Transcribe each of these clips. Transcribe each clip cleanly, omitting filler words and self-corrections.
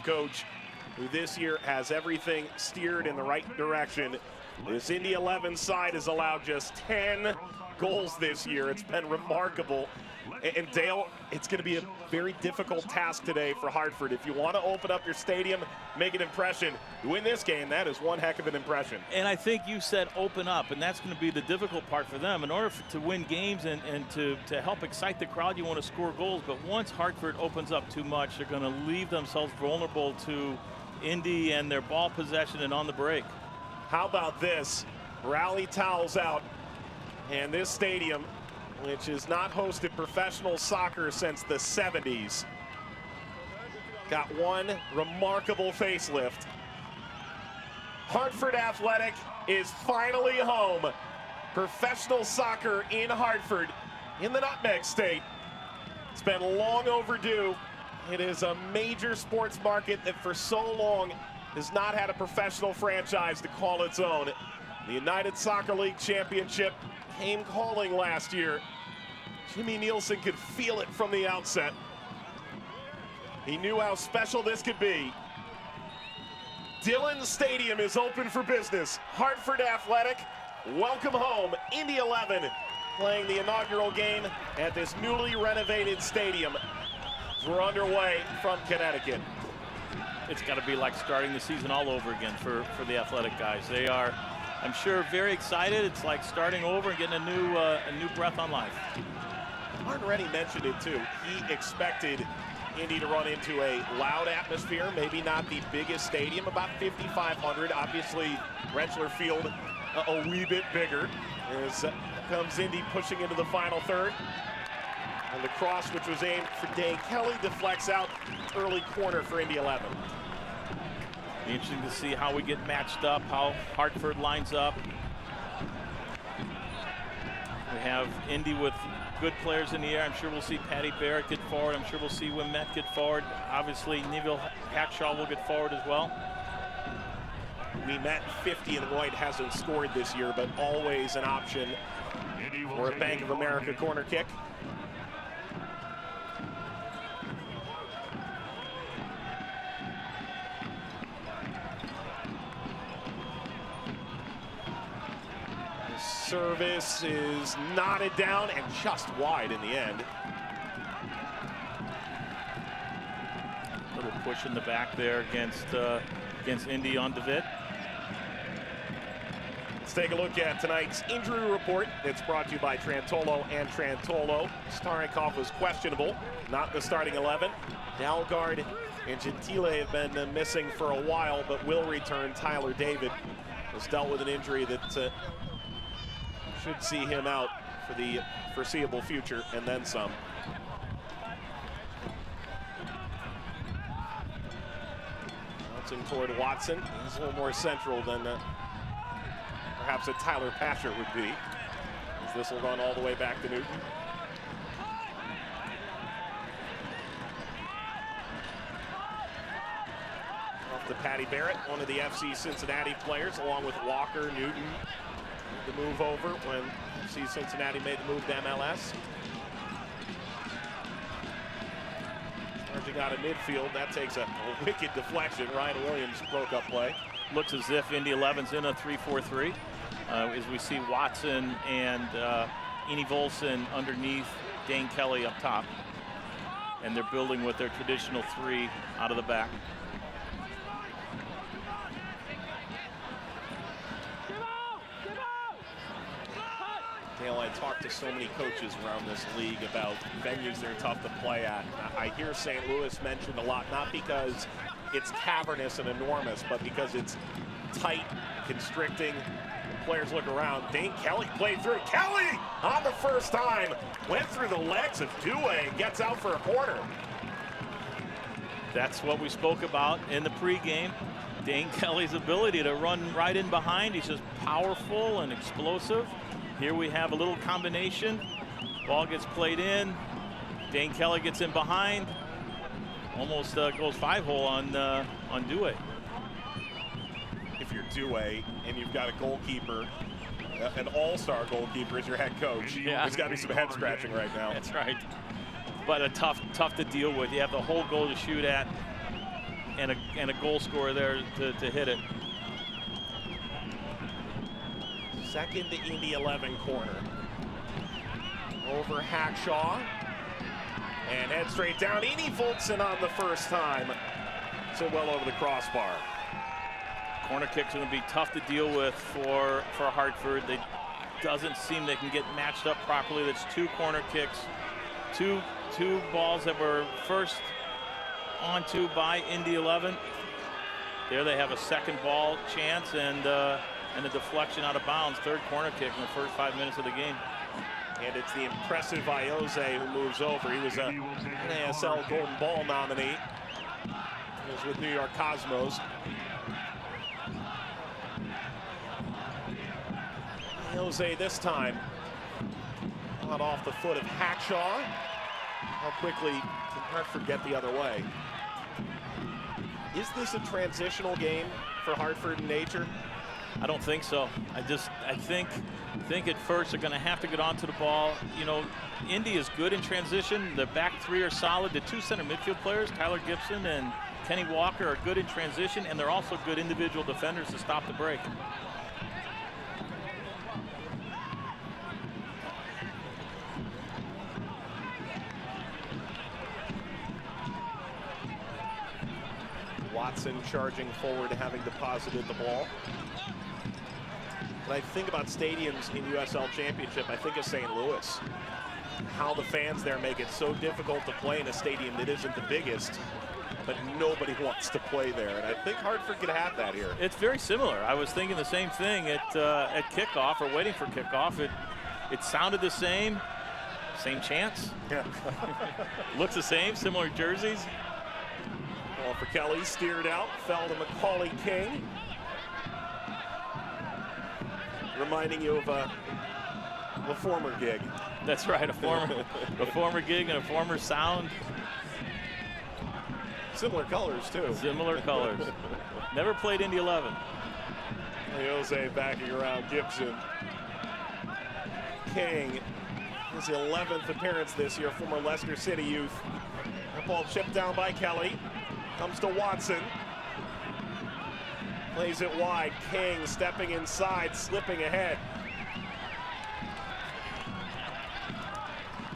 Coach, who this year has everything steered in the right direction. This Indy 11 side has allowed just 10 goals this year. It's been remarkable. And Dale, it's going to be a very difficult task today for Hartford. If you want to open up your stadium, make an impression, win this game, that is one heck of an impression. And I think you said open up, and that's going to be the difficult part for them. In order to win games and to help excite the crowd, you want to score goals. But once Hartford opens up too much, they're going to leave themselves vulnerable to Indy and their ball possession and on the break. How about this? Rally towels out, and this stadium, which has not hosted professional soccer since the 70s, got one remarkable facelift. Hartford Athletic is finally home. Professional soccer in Hartford, in the Nutmeg State. It's been long overdue. It is a major sports market that for so long has not had a professional franchise to call its own. The United Soccer League Championship came calling last year. Jimmy Nielsen could feel it from the outset. He knew how special this could be. Dillon Stadium is open for business. Hartford Athletic, welcome home. Indy 11 playing the inaugural game at this newly renovated stadium. We're underway from Connecticut. It's got to be like starting the season all over again for the Athletic guys. They are, I'm sure, very excited. It's like starting over and getting a new breath on life. Martin Rennie mentioned it too. He expected Indy to run into a loud atmosphere, maybe not the biggest stadium, about 5,500. Obviously, Rentschler Field a wee bit bigger. As comes Indy pushing into the final third. And the cross, which was aimed for Dane Kelly, deflects out early corner for Indy 11. Be interesting to see how we get matched up, how Hartford lines up. We have Indy with good players in the air. I'm sure we'll see Patty Barrett get forward. I'm sure we'll see Wimet get forward. Obviously, Neville Hackshaw will get forward as well. Wimet, 50 and White, hasn't scored this year, but always an option for a Bank of America corner kick. Service is knotted down and just wide in the end. Little push in the back there against Indy on DeVitt. Let's take a look at tonight's injury report. It's brought to you by Trantolo and Trantolo. Starikov was questionable, not in the starting 11. Dalgard and Gentile have been missing for a while, but will return. Tyler David has dealt with an injury that should see him out for the foreseeable future, and then some. Bouncing toward Watson. He's a little more central than perhaps a Tyler Pasher would be, as this will run all the way back to Newton. Off to Patty Barrett, one of the FC Cincinnati players, along with Walker, Newton. The move over when FC Cincinnati made the move to MLS. Charging out of midfield, that takes a wicked deflection. Ryan Williams broke up play. Looks as if Indy 11's in a 3-4-3. As we see Watson and Eni Volson underneath, Dane Kelly up top. And they're building with their traditional three out of the back. Dale, I talked to so many coaches around this league about venues they're tough to play at. I hear St. Louis mentioned a lot, not because it's cavernous and enormous, but because it's tight, constricting. Players look around. Dane Kelly played through. Kelly on the first time went through the legs of Due and gets out for a corner. That's what we spoke about in the pregame. Dane Kelly's ability to run right in behind. He's just powerful and explosive. Here we have a little combination. Ball gets played in. Dane Kelly gets in behind. Almost goes 5-hole on Due. If you're Due and you've got a goalkeeper, an all-star goalkeeper as your head coach, there's got to be some head scratching right now. That's right. But a tough to deal with. You have the whole goal to shoot at. and a goal scorer there to hit it. Second to Indy 11 corner. Over Hackshaw. And head straight down. Indy Voltson on the first time. So well over the crossbar. Corner kicks are going to be tough to deal with for Hartford. They doesn't seem they can get matched up properly. That's 2 corner kicks. Two balls that were first onto by Indy 11. There they have a second ball chance and a deflection out of bounds. Third corner kick in the first 5 minutes of the game. And it's the impressive Iose who moves over. He was an ASL Golden Ball nominee. He was with New York Cosmos. Iose this time not off the foot of Hackshaw. How quickly can Hartford get the other way? Is this a transitional game for Hartford in nature? I don't think so. I think at first they're going to have to get onto the ball. You know, Indy is good in transition. The back 3 are solid. The 2 center midfield players, Tyler Gibson and Kenny Walker, are good in transition, and they're also good individual defenders to stop the break. Watson charging forward, having deposited the ball. When I think about stadiums in USL Championship, I think of St. Louis. How the fans there make it so difficult to play in a stadium that isn't the biggest, but nobody wants to play there. And I think Hartford could have that here. It's very similar. I was thinking the same thing at kickoff, or waiting for kickoff. It sounded the same. Same chance. Yeah. Looks the same, similar jerseys. Ball for Kelly, steered out, fell to Macaulay King. Reminding you of a former gig. That's right, a former gig and a former sound. Similar colors too. Similar colors. Never played Indy 11. Jose backing around Gibson. King, his 11th appearance this year, former Leicester City youth. That ball chipped down by Kelly. Comes to Watson. Plays it wide. King stepping inside, slipping ahead.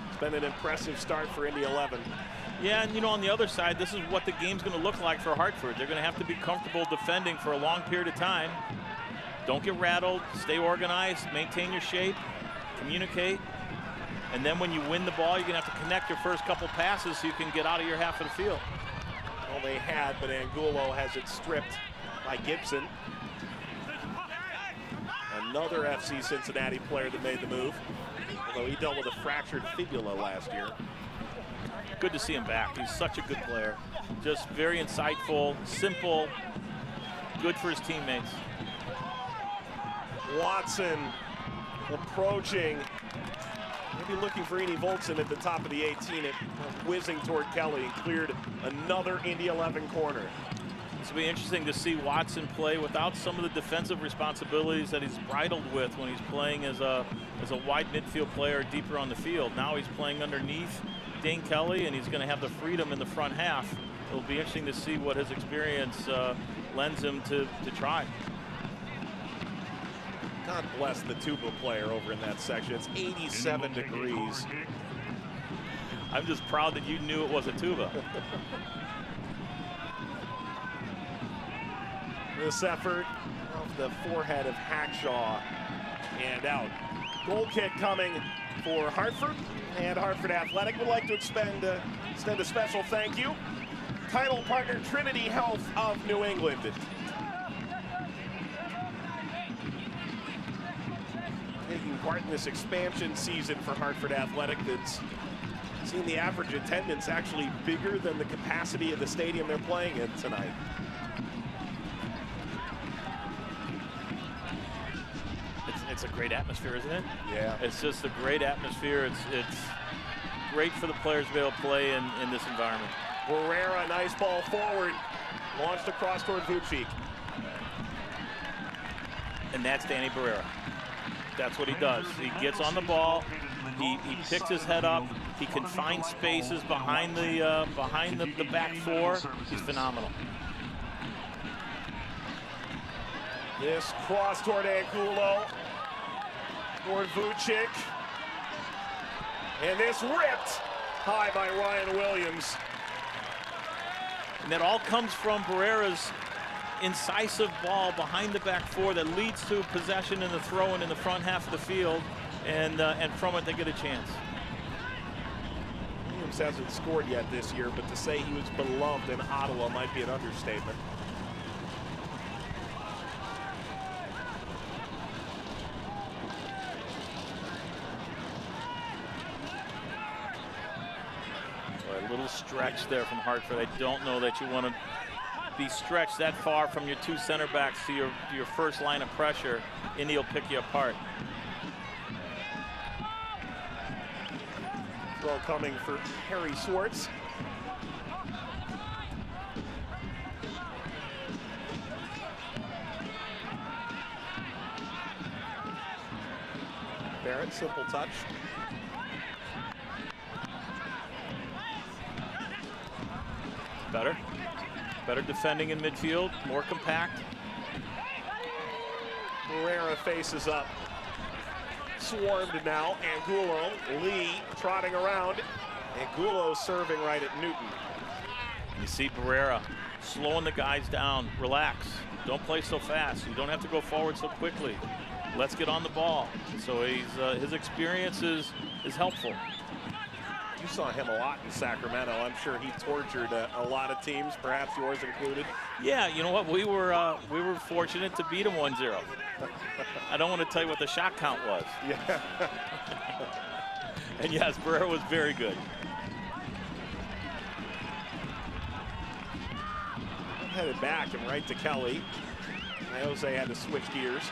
It's been an impressive start for Indy 11. Yeah, and you know, on the other side, this is what the game's going to look like for Hartford. They're going to have to be comfortable defending for a long period of time. Don't get rattled, stay organized, maintain your shape, communicate. And then when you win the ball, you're going to have to connect your first couple passes so you can get out of your half of the field. Well, they had, but Angulo has it stripped by Gibson. Another FC Cincinnati player that made the move, although he dealt with a fractured fibula last year. Good to see him back. He's such a good player. Just very insightful, simple, good for his teammates. Watson approaching, maybe looking for Indy Voltson at the top of the 18, it whizzing toward Kelly, and cleared another Indy 11 corner. This will be interesting to see Watson play without some of the defensive responsibilities that he's bridled with when he's playing as a wide midfield player deeper on the field. Now he's playing underneath Dane Kelly, and he's going to have the freedom in the front half. It'll be interesting to see what his experience lends him to try. God bless the tuba player over in that section. It's 87 degrees. I'm just proud that you knew it was a tuba. This effort off the forehead of Hackshaw and out. Goal kick coming for Hartford, and Hartford Athletic would like to extend a special thank you. Title partner Trinity Health of New England. Taking part in this expansion season for Hartford Athletic that's seen the average attendance actually bigger than the capacity of the stadium they're playing in tonight. It's a great atmosphere, isn't it? Yeah. It's just a great atmosphere. It's great for the players to be able to play in this environment. Barrera, nice ball forward. Launched across toward Vucic. And that's Danny Barrera. That's what he does. He gets on the ball. He picks his head up. He can find spaces behind the back four. He's phenomenal. This cross toward Angulo, toward Vucic. And this ripped high by Ryan Williams. And that all comes from Barrera's incisive ball behind the back four that leads to possession in the throw-in in the front half of the field, and from it they get a chance. Williams hasn't scored yet this year, but to say he was beloved in Ottawa might be an understatement. A little stretch there from Hartford. I don't know that you want to be stretched that far from your two center backs to your first line of pressure. Indy will pick you apart. Throw coming for Harry Swartz. Barrett, simple touch. Better defending in midfield, more compact. Barrera faces up. Swarmed now. Angulo, Lee trotting around. Angulo serving right at Newton. You see Barrera slowing the guys down. Relax. Don't play so fast. You don't have to go forward so quickly. Let's get on the ball. So his experience is helpful. You saw him a lot in Sacramento. I'm sure he tortured a lot of teams, perhaps yours included. Yeah, you know what? We were fortunate to beat him 1-0. I don't want to tell you what the shot count was. Yeah. And yes, Barrera was very good. Headed back and right to Kelly. Jose had to switch gears.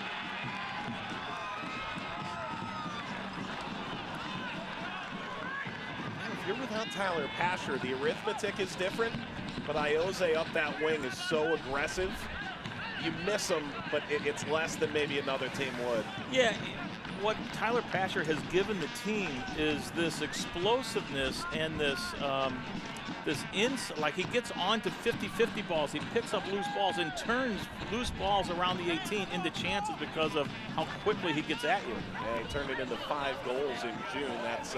If you're without Tyler Pasher, the arithmetic is different, but Iose up that wing is so aggressive. You miss him, but it's less than maybe another team would. Yeah, what Tyler Pasher has given the team is this explosiveness and this like he gets on to 50-50 balls. He picks up loose balls and turns loose balls around the 18 into chances because of how quickly he gets at you. Yeah, he turned it into 5 goals in June. That's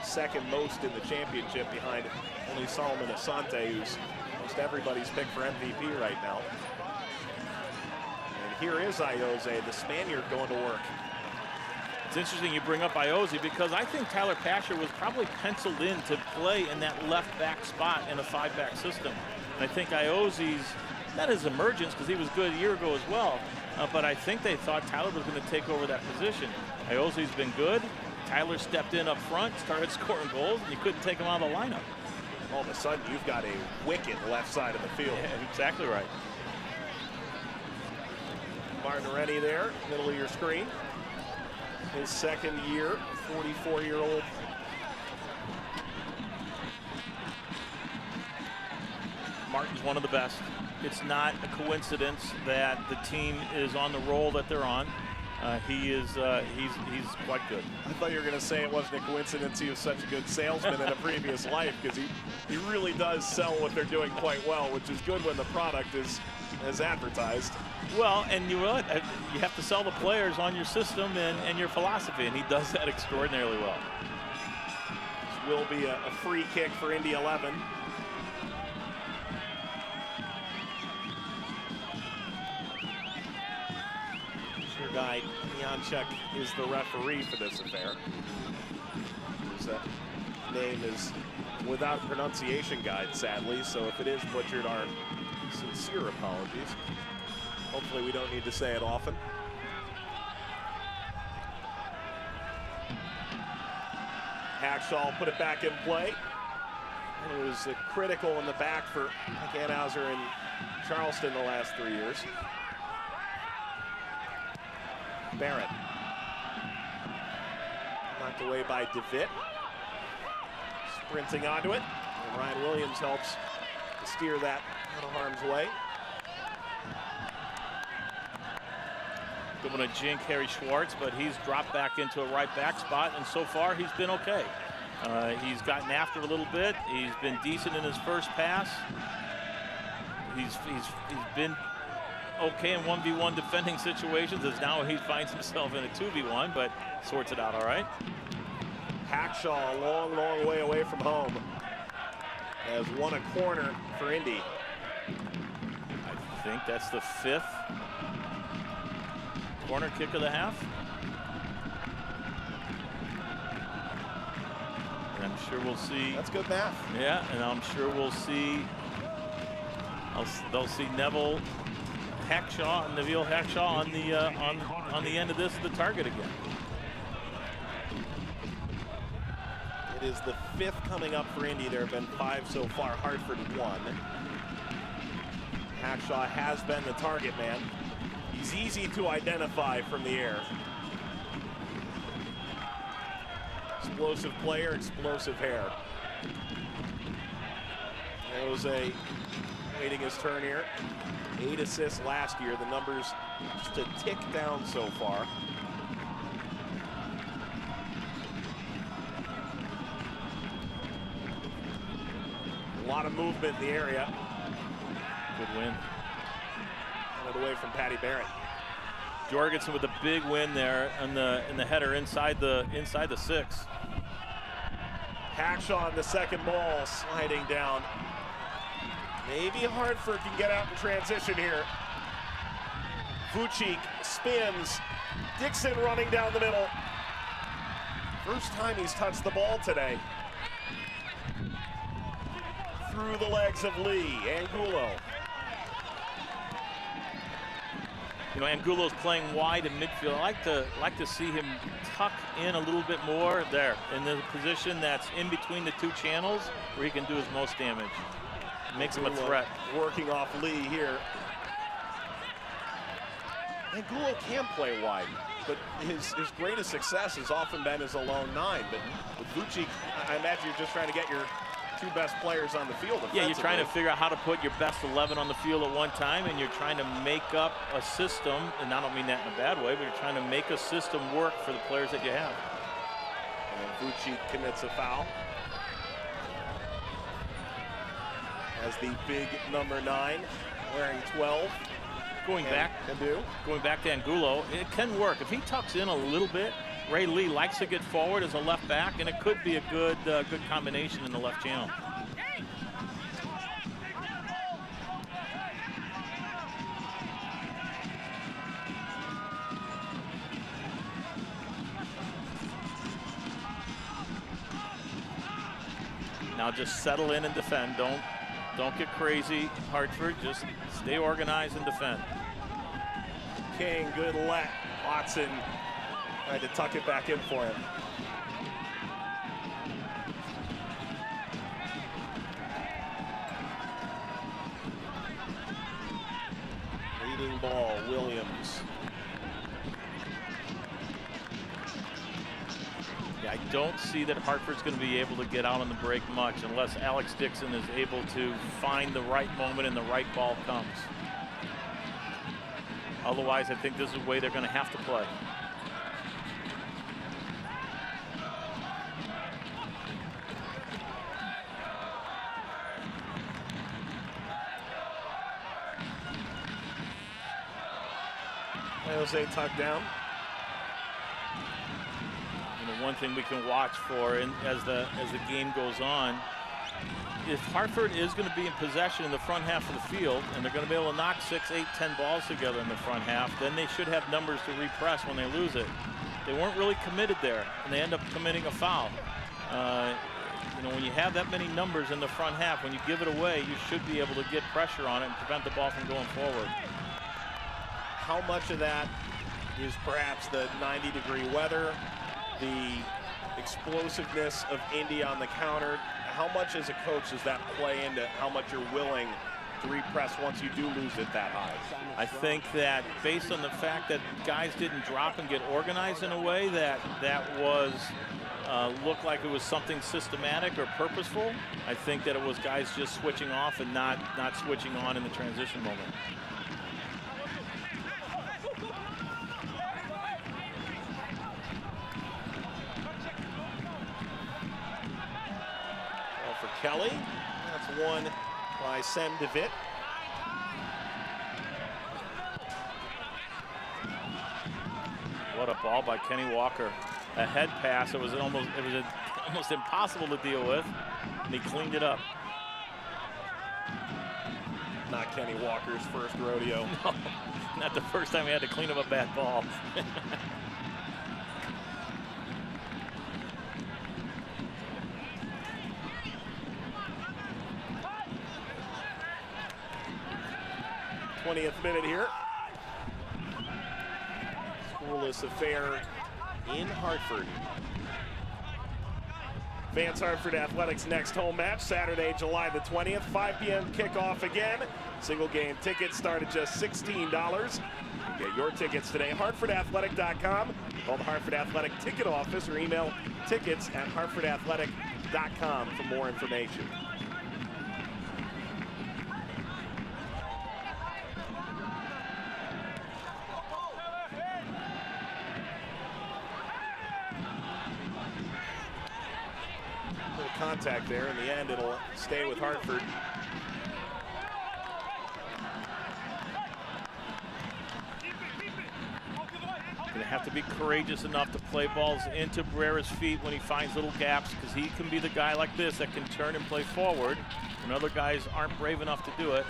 second most in the championship behind only Solomon Asante, who's most everybody's pick for MVP right now. And here is Iose, the Spaniard, going to work. It's interesting you bring up Iose because I think Tyler Pasher was probably penciled in to play in that left back spot in a 5-back system. And I think Iose's, not his emergence because he was good a year ago as well, but I think they thought Tyler was going to take over that position. Iose's been good. Tyler stepped in up front, started scoring goals, and you couldn't take him out of the lineup. All of a sudden, you've got a wicked left side of the field. Yeah, exactly right. Martin Rennie there, middle of your screen. His second year, 44-year-old. Martin's one of the best. It's not a coincidence that the team is on the roll that they're on. He's quite good. I thought you were going to say it wasn't a coincidence he was such a good salesman in a previous life, because he really does sell what they're doing quite well, which is good when the product is as advertised. Well, and you have to sell the players on your system and your philosophy, and he does that extraordinarily well. This will be a free kick for Indy 11. Your guy, Janchuk, is the referee for this affair. His name is without pronunciation guide, sadly, so if it is butchered, our sincere apologies. Hopefully we don't need to say it often. Hackshaw put it back in play. And it was critical in the back for Anhauser and Charleston the last 3 years. Barrett. Knocked away by DeVitt. Sprinting onto it. And Ryan Williams helps to steer that out of harm's way. Don't want to jink Harry Schwartz, but he's dropped back into a right back spot, and so far he's been okay. He's gotten after a little bit. He's been decent in his first pass. He's been okay in 1v1 defending situations, as now he finds himself in a 2v1, but sorts it out all right. Hackshaw a long, long way away from home. Has won a corner for Indy. I think that's the 5th corner kick of the half. And I'm sure we'll see. That's good math. Yeah, and I'm sure we'll see. They'll see Neville Hackshaw on the end of this, the target again. It is the 5th coming up for Indy. There have been 5 so far. Hartford 1. Hackshaw has been the target man. He's easy to identify from the air. Explosive player, explosive hair. Jose waiting his turn here. 8 assists last year. The numbers just a tick down so far. A lot of movement in the area. Good win. Get away from Patty Barrett. Jorgensen with a big win there in the header inside the 6. Hackshaw on the second ball, sliding down. Maybe Hartford can get out in transition here. Vucic spins. Dixon running down the middle. First time he's touched the ball today. Through the legs of Lee. Angulo. You know, Angulo's playing wide in midfield. I like to see him tuck in a little bit more there in the position that's in between the 2 channels where he can do his most damage. Makes him a threat. Working off Lee here. Angulo can play wide, but his greatest success has often been as a lone 9. But with Vucic, I imagine you're just trying to get your 2 best players on the field. Yeah, you're trying to figure out how to put your best 11 on the field at one time, and you're trying to make up a system, and I don't mean that in a bad way, but you're trying to make a system work for the players that you have. And Vucic commits a foul. As the big number 9, wearing 12. Going back to Angulo, it can work. If he tucks in a little bit, Ray Lee likes to get forward as a left back, and it could be a good combination in the left channel. Now just settle in and defend. Don't get crazy, Hartford. Just stay organized and defend. King, good let. Watson tried to tuck it back in for him. Leading ball, Williams. Yeah, I don't see that Hartford's going to be able to get out on the break much unless Alex Dixon is able to find the right moment and the right ball comes. Otherwise, I think this is the way they're going to have to play. Jose tucked down. You know, one thing we can watch for as the game goes on, if Hartford is going to be in possession in the front half of the field and they're going to be able to knock 6, 8, 10 balls together in the front half, then they should have numbers to repress when they lose it. They weren't really committed there, and they end up committing a foul. You know, when you have that many numbers in the front half, when you give it away, you should be able to get pressure on it and prevent the ball from going forward. How much of that is perhaps the 90-degree weather, the explosiveness of Indy on the counter? How much as a coach does that play into how much you're willing to repress once you do lose it that high? I think that based on the fact that guys didn't drop and get organized in a way that was looked like it was something systematic or purposeful, I think that it was guys just switching off and not switching on in the transition moment. Kelly, that's won by Sem DeVitt. What a ball by Kenny Walker. A head pass. It was almost impossible to deal with, and he cleaned it up. Not Kenny Walker's first rodeo. No, not the first time he had to clean up a bad ball. th minute here. Scoreless affair in Hartford. Vance Hartford Athletics next home match, Saturday, July the 20th, 5 p.m. kickoff again. Single game tickets start at just $16. Get your tickets today, hartfordathletic.com. Call the Hartford Athletic ticket office or email tickets@hartfordathletic.com for more information. Contact there. In the end, it'll stay with Hartford. Going to have to be courageous enough to play balls into Barrera's feet when he finds little gaps, because he can be the guy like this that can turn and play forward when other guys aren't brave enough to do it.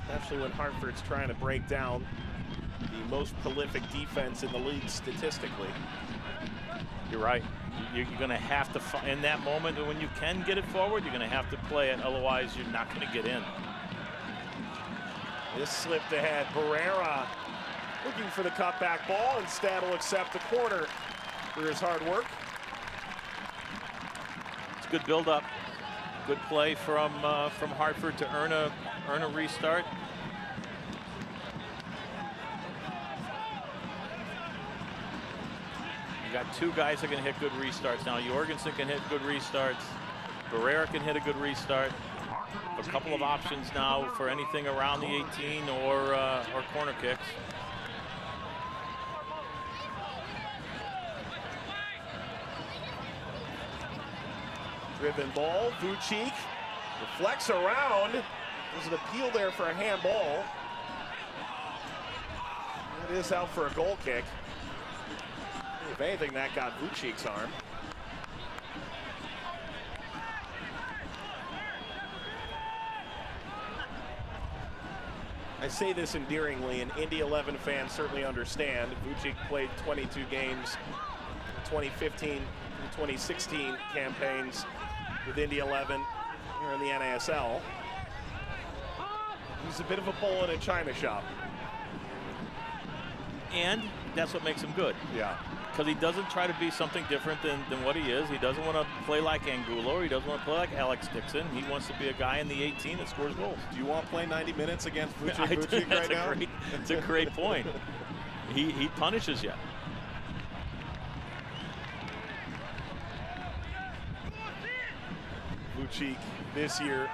Especially when Hartford's trying to break down the most prolific defense in the league statistically. You're right. You're going to have to, in that moment when you can get it forward, you're going to have to play it. Otherwise, you're not going to get in. This slipped ahead. Barrera looking for the cutback ball. Instead, will accept the corner for his hard work. It's a good build-up. Good play from Hartford to earn a restart. Got two guys that can hit good restarts now. Jorgensen can hit good restarts. Barrera can hit a good restart. A couple of options now for anything around the 18 or corner kicks. Driven ball, Vucic deflects around. There's an appeal there for a handball. It is out for a goal kick. If anything, that got Vucic's arm. I say this endearingly, and Indy 11 fans certainly understand. Vucic played 22 games, 2015 and 2016 campaigns with Indy 11 here in the NASL. He's a bit of a bull in a china shop. And that's what makes him good. Yeah. Because he doesn't try to be something different than what he is. He doesn't want to play like Angulo, or he doesn't want to play like Alex Dixon. He wants to be a guy in the 18 that scores goals. Do you want to play 90 minutes against Vucic right now? That's a great point. He punishes you. Vucic this year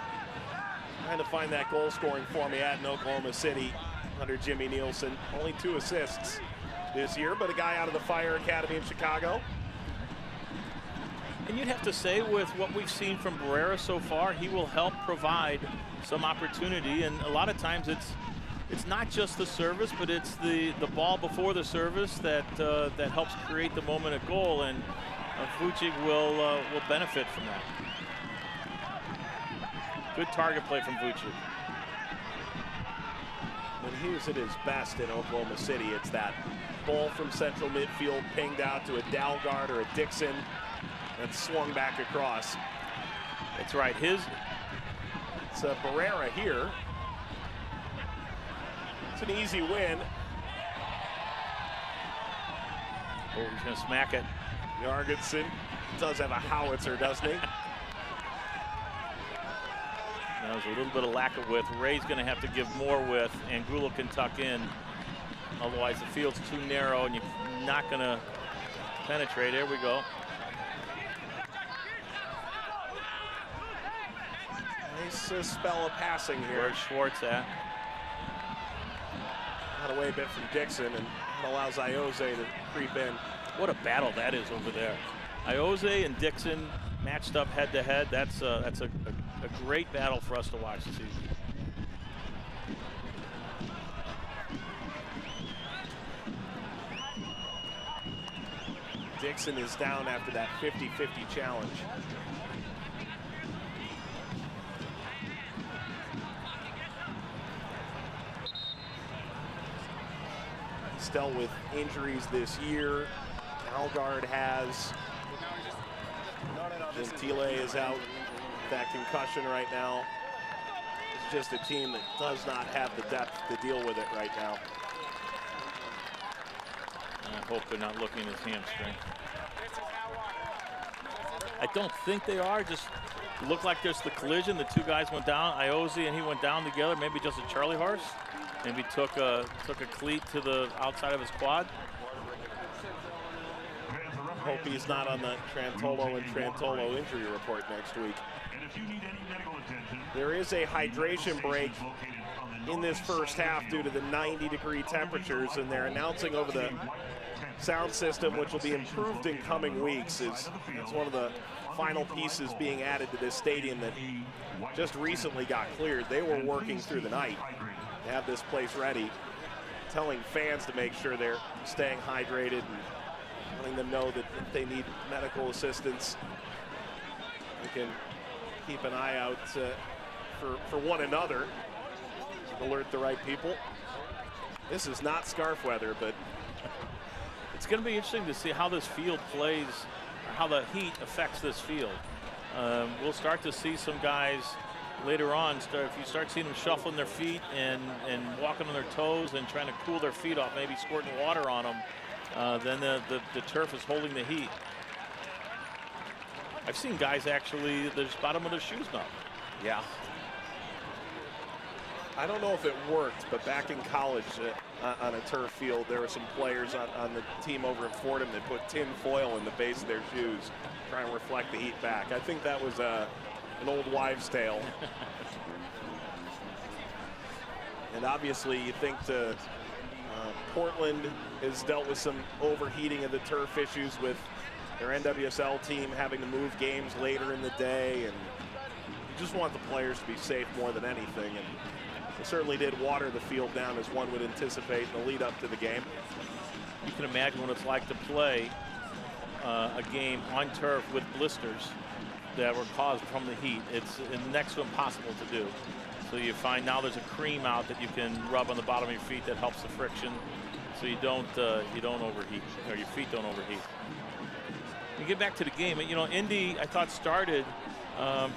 trying to find that goal scoring format in Oklahoma City under Jimmy Nielsen. Only 2 assists this year, but a guy out of the Fire Academy in Chicago. And you'd have to say, with what we've seen from Barrera so far, he will help provide some opportunity. And a lot of times it's not just the service, but it's the ball before the service that helps create the moment of goal. And Vucic will benefit from that. Good target play from Vucic. When he was at his best in Oklahoma City, it's that ball from central midfield pinged out to a Dalgard or a Dixon and swung back across. That's right. It's a Barrera here. It's an easy win. Oh, he's going to smack it. Jorgensen does have a howitzer, doesn't he? There's a little bit of lack of width. Ray's going to have to give more width, and Angulo can tuck in. Otherwise, the field's too narrow, and you're not going to penetrate. There we go. Nice spell of passing here. Where's Schwartz at? Got away a bit from Dixon, and allows Iose to creep in. What a battle that is over there. Iose and Dixon matched up head to head. That's a great battle for us to watch this season. Dixon is down after that 50-50 challenge. He's dealt with injuries this year. Algard has. Gentile is out with that concussion right now. It's just a team that does not have the depth to deal with it right now. I hope they're not looking at his hamstring. I don't think they are. Just looked like there's the collision. The two guys went down. Iozzi and he went down together. Maybe just a Charlie horse. Maybe took a cleat to the outside of his quad. Hope he's not on the Trantolo and Trantolo injury report next week. There is a hydration break in this first half due to the 90-degree temperatures, and they're announcing over the sound system, which will be improved in coming weeks. It's one of the final pieces being added to this stadium that just recently got cleared. They were working through the night to have this place ready, telling fans to make sure they're staying hydrated and letting them know that if they need medical assistance, we can keep an eye out for one another, alert the right people. This is not scarf weather, but it's going to be interesting to see how this field plays, or how the heat affects this field. We'll start to see some guys later on, if you start seeing them shuffling their feet and walking on their toes and trying to cool their feet off, maybe squirting water on them, then the turf is holding the heat. I've seen guys actually, the bottom of their shoes numb. Yeah. I don't know if it worked, but back in college on a turf field, there were some players on the team over at Fordham that put tin foil in the base of their shoes, trying to reflect the heat back. I think that was an old wives' tale. And obviously, you think Portland has dealt with some overheating of the turf issues with their NWSL team having to move games later in the day, and you just want the players to be safe more than anything. And they certainly did water the field down, as one would anticipate in the lead up to the game. You can imagine what it's like to play a game on turf with blisters that were caused from the heat. It's next to impossible to do. So you find now there's a cream out that you can rub on the bottom of your feet that helps the friction, so you don't overheat, or your feet don't overheat. We get back to the game. You know, Indy, I thought, started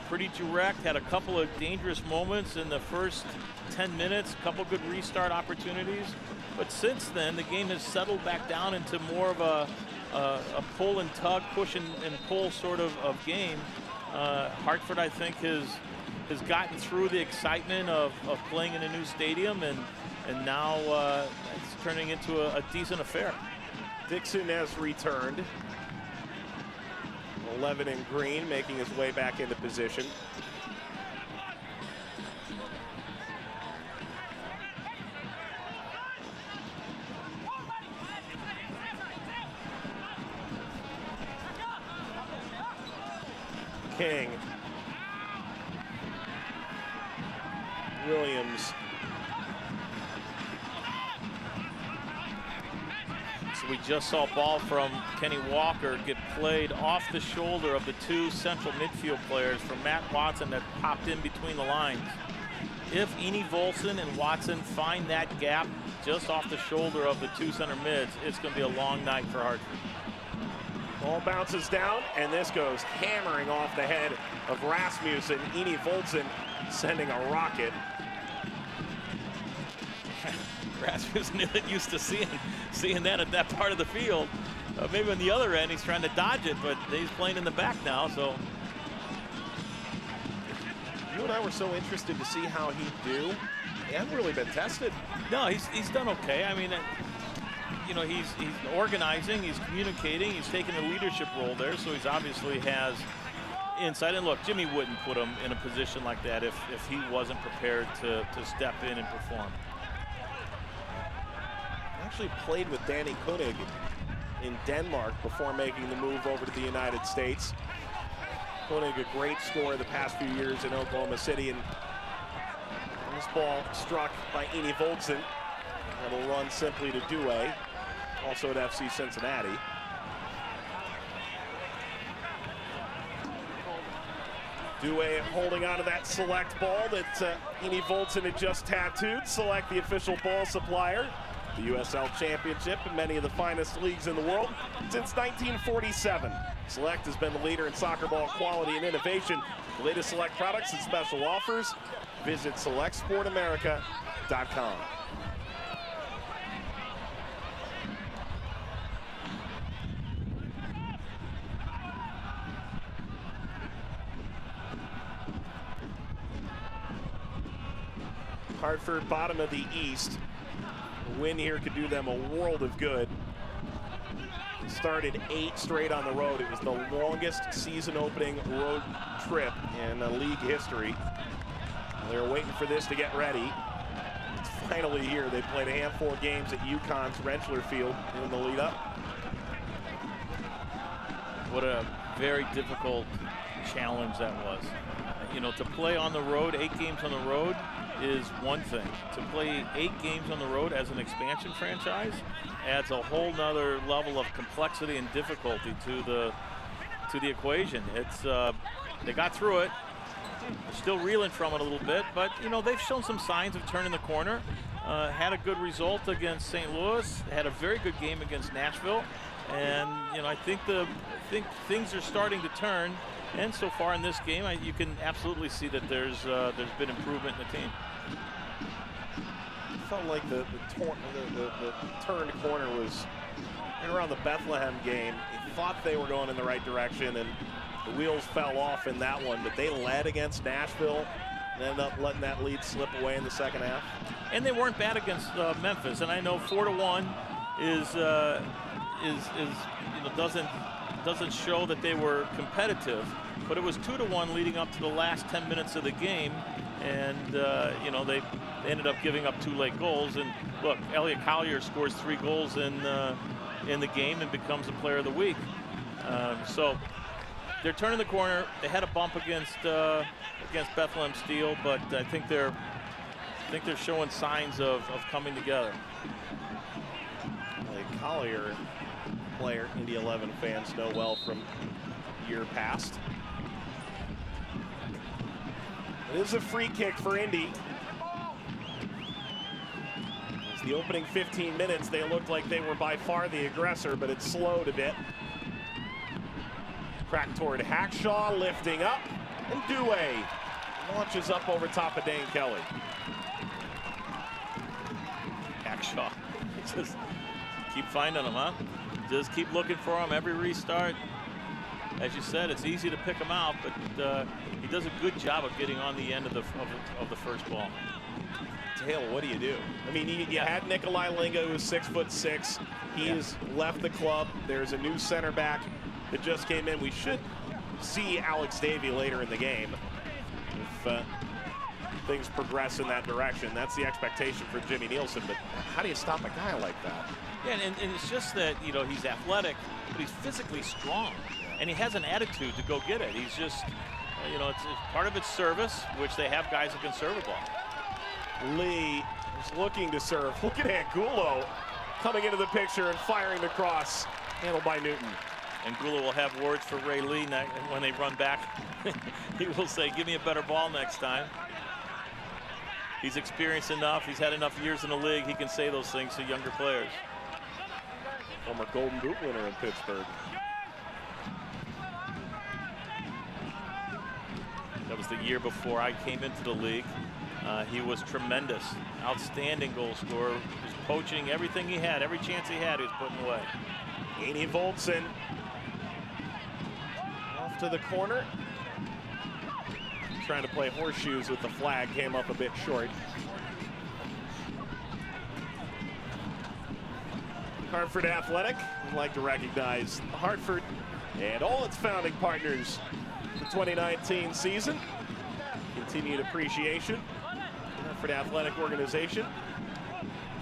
pretty direct, had a couple of dangerous moments in the first 10 minutes, a couple good restart opportunities. But since then, the game has settled back down into more of a pull and tug, push and pull sort of game. Hartford, I think, has gotten through the excitement of playing in a new stadium, and now it's turning into a decent affair. Dixon has returned. 11 in green, making his way back into position. King. Williams. So we just saw a ball from Kenny Walker get played off the shoulder of the two central midfield players from Matt Watson that popped in between the lines. If Indy Volson and Watson find that gap just off the shoulder of the two center mids, it's going to be a long night for Hartford. Ball bounces down, and this goes hammering off the head of Rasmussen. Indy Volson sending a rocket. Rasmussen isn't used to seeing that at that part of the field. Maybe on the other end, he's trying to dodge it, but he's playing in the back now, so. You and I were so interested to see how he'd do. He hasn't really been tested. No, he's done okay. I mean, you know, he's organizing, he's communicating, he's taking a leadership role there, so he's obviously has insight. And look, Jimmy wouldn't put him in a position like that if he wasn't prepared to step in and perform. Actually played with Danny Koenig in Denmark before making the move over to the United States. Koenig, a great scorer the past few years in Oklahoma City, and this ball struck by Indy Volson. That'll run simply to Due, also at FC Cincinnati. Dewey holding on to that Select ball that Indy Volson had just tattooed. Select, the official ball supplier, the USL Championship and many of the finest leagues in the world since 1947. Select has been the leader in soccer ball quality and innovation. The latest Select products and special offers. Visit SelectSportAmerica.com. Hartford, bottom of the East. A win here could do them a world of good. They started 8 straight on the road. It was the longest season-opening road trip in league history. They were waiting for this to get ready. It's finally here. They played a handful of games at UConn's Rentschler Field in the lead-up. What a very difficult challenge that was. You know, to play on the road, 8 games on the road, is one thing. To play 8 games on the road as an expansion franchise adds a whole nother level of complexity and difficulty to the equation. It's they got through it. They're still reeling from it a little bit, but you know, they've shown some signs of turning the corner. Had a good result against St. Louis. Had a very good game against Nashville, and you know, I think things are starting to turn. And so far in this game, you can absolutely see that there's been improvement in the team. It felt like the turned corner was right around the Bethlehem game. They thought they were going in the right direction, and the wheels fell off in that one. But they led against Nashville and ended up letting that lead slip away in the second half. And they weren't bad against Memphis. And I know 4-1 is you know, doesn't show that they were competitive, but it was 2-1 leading up to the last 10 minutes of the game, and you know, they ended up giving up 2 late goals. And look, Elliot Collier scores 3 goals in the game and becomes the player of the week. So they're turning the corner. They had a bump against Bethlehem Steel, but I think they're showing signs of coming together. Elliot Collier, player Indy 11 fans know well from year past. It is a free kick for Indy. As the opening 15 minutes, they looked like they were by far the aggressor, but it slowed a bit. Crack toward Hackshaw, lifting up, and Dewey launches up over top of Dane Kelly. Hackshaw, just keep finding them, huh? Just keep looking for him every restart. As you said, it's easy to pick him out, but he does a good job of getting on the end of the first ball. Dale, what do you do? I mean, you had Nikolai Linga, who's 6'6". He has left the club. There's a new center back that just came in. We should see Alex Davey later in the game if things progress in that direction. That's the expectation for Jimmy Nielsen, but how do you stop a guy like that? Yeah, and it's just that, you know, he's athletic, but he's physically strong, and he has an attitude to go get it. He's just, you know, it's part of it's service, which they have guys who can serve a ball. Lee is looking to serve. Look at Angulo coming into the picture and firing the cross, handled by Newton. Angulo will have words for Ray Lee when they run back. He will say, give me a better ball next time. He's experienced enough. He's had enough years in the league. He can say those things to younger players. Former Golden Boot winner in Pittsburgh. That was the year before I came into the league. He was tremendous, outstanding goal scorer. He was poaching everything he had, every chance he had, he was putting away. Indy Volson off to the corner. Trying to play horseshoes with the flag, came up a bit short. Hartford Athletic would like to recognize Hartford and all its founding partners for the 2019 season. Continued appreciation. Hartford Athletic organization.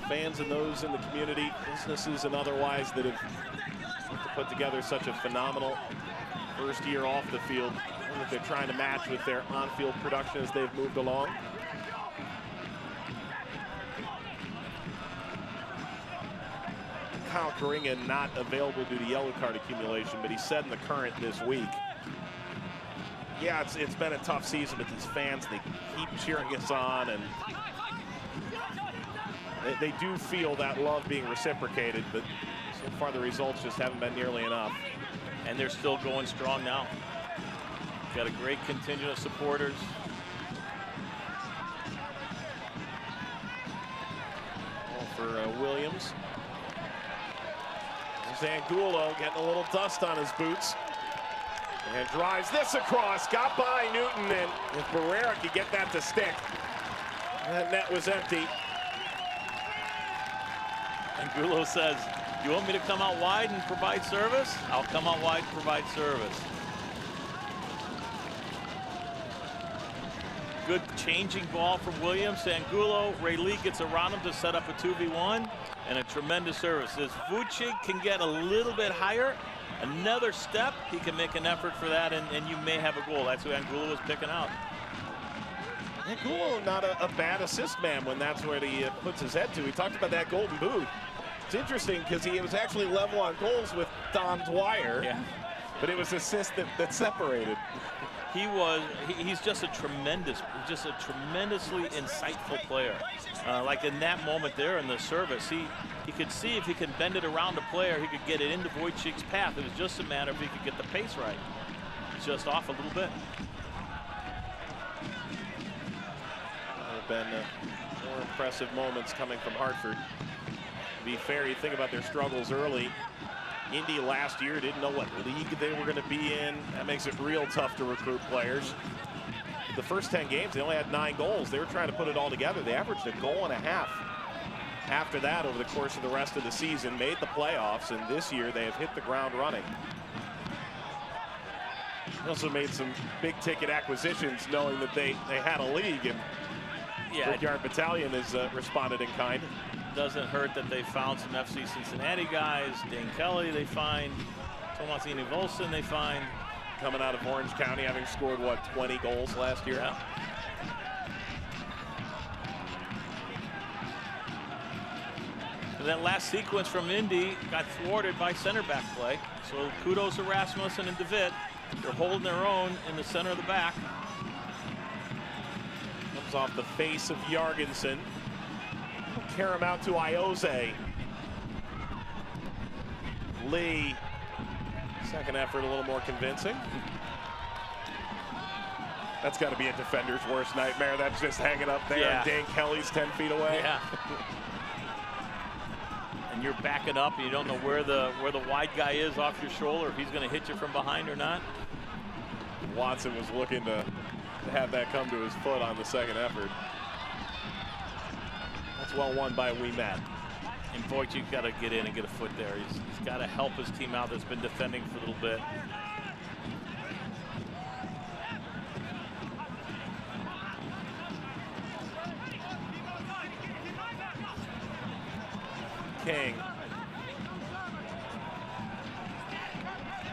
Fans and those in the community, businesses and otherwise that have put together such a phenomenal first year off the field. That they're trying to match with their on-field production as they've moved along. Kyle Karinga not available due to yellow card accumulation, but he said in the Current this week Yeah, it's been a tough season, but these fans, they keep cheering us on, and they do feel that love being reciprocated, but so far the results just haven't been nearly enough. And they're still going strong now. Got a great contingent of supporters. For Williams. Angulo getting a little dust on his boots. And drives this across. Got by Newton, and if Barrera could get that to stick, that net was empty. Angulo says, you want me to come out wide and provide service? I'll come out wide and provide service. Good changing ball from Williams to Angulo. Ray Lee gets around him to set up a 2v1, and a tremendous service. As Vucic can get a little bit higher, another step, he can make an effort for that, and you may have a goal. That's who Angulo was picking out. Angulo, not a bad assist man when that's where he puts his head to. He talked about that golden boot. It's interesting because he was actually level on goals with Don Dwyer, but it was assist that separated. He's just a tremendously insightful player. Like in that moment there in the service, he could see if he could bend it around a player, he could get it into Wojcik's path. It was just a matter if he could get the pace right. Just off a little bit. There have been more impressive moments coming from Hartford. To be fair, you think about their struggles early. Indy last year didn't know what league they were going to be in. That makes it real tough to recruit players. The first 10 games, they only had 9 goals. They were trying to put it all together. They averaged a goal and a half. After that, over the course of the rest of the season, made the playoffs, and this year they have hit the ground running. They also made some big-ticket acquisitions, knowing that they had a league, and Brickyard Battalion has responded in kind. Doesn't hurt that they found some FC Cincinnati guys. Dane Kelly they find. Tomasini Volson they find. Coming out of Orange County, having scored, what, 20 goals last year? Yeah. And that last sequence from Indy got thwarted by center back play. So kudos to Rasmussen and DeVitt. They're holding their own in the center of the back. Comes off the face of Jorgensen. Carry him out to Ioze. Lee. Second effort a little more convincing. That's got to be a defender's worst nightmare. That's just hanging up there. And Dane Kelly's 10 feet away. Yeah. And you're backing up, and you don't know where the wide guy is off your shoulder, if he's going to hit you from behind or not. Watson was looking to have that come to his foot on the second effort. That's well won by Ouimet. And Wojcik's got to get in and get a foot there. He's got to help his team out that's been defending for a little bit. King.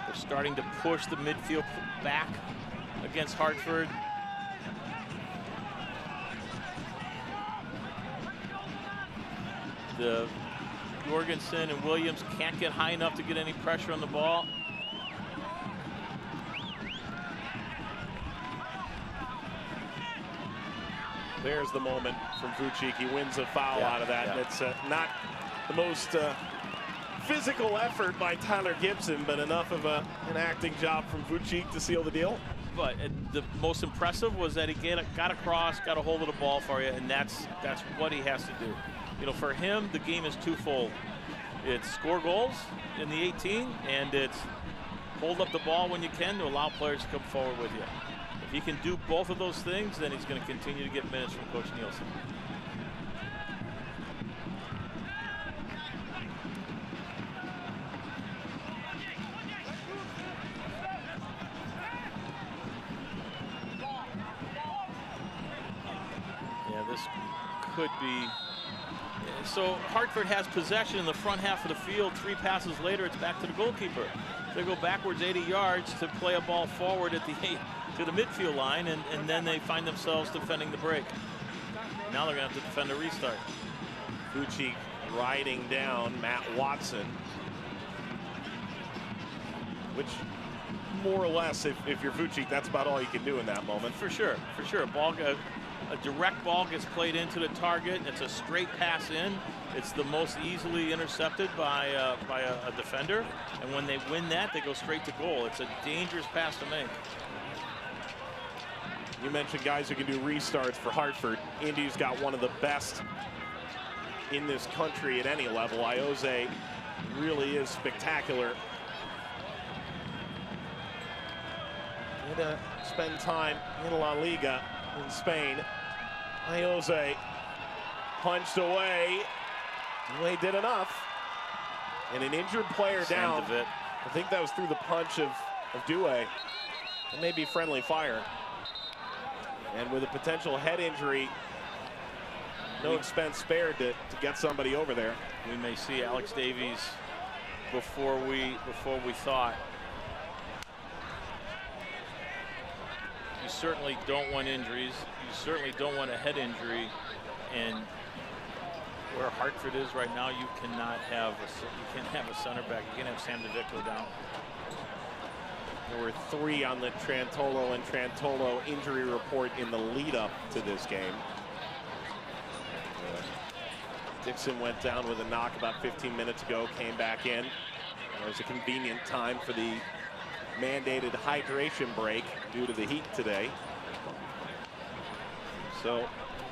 They're starting to push the midfield back against Hartford. The Jorgensen and Williams can't get high enough to get any pressure on the ball. There's the moment from Vucic. He wins a foul out of that. Yeah. And it's not the most physical effort by Tyler Gibson, but enough of an acting job from Vucic to seal the deal. But the most impressive was that he got across, got a hold of the ball for you, and that's what he has to do. You know, for him, the game is twofold. It's score goals in the 18, and it's hold up the ball when you can to allow players to come forward with you. If he can do both of those things, then he's going to continue to get minutes from Coach Nielsen. Yeah, this could be. So Hartford has possession in the front half of the field. 3 passes later, it's back to the goalkeeper. They go backwards 80 yards to play a ball forward at to the midfield line, and then they find themselves defending the break. Now they're going to have to defend a restart. Vucic riding down Matt Watson, which more or less, if you're Vucic, that's about all you can do in that moment. For sure, for sure. A direct ball gets played into the target. It's a straight pass in. It's the most easily intercepted by a defender. And when they win that, they go straight to goal. It's a dangerous pass to make. You mentioned guys who can do restarts for Hartford. Indy's got one of the best in this country at any level. Iose really is spectacular. Gonna spend time in La Liga in Spain. Iose punched away. They did enough. And an injured player down. I think that was through the punch of Due. It may be friendly fire. And with a potential head injury, no expense spared to get somebody over there. We may see Alex Davies before we thought. You certainly don't want injuries. You certainly don't want a head injury. And where Hartford is right now, you can't have a center back. You can't have Sam DeVitt go down. There were 3 on the Trantolo and Trantolo injury report in the lead up to this game. Dixon went down with a knock about 15 minutes ago, came back in. It was a convenient time for the mandated hydration break due to the heat today. So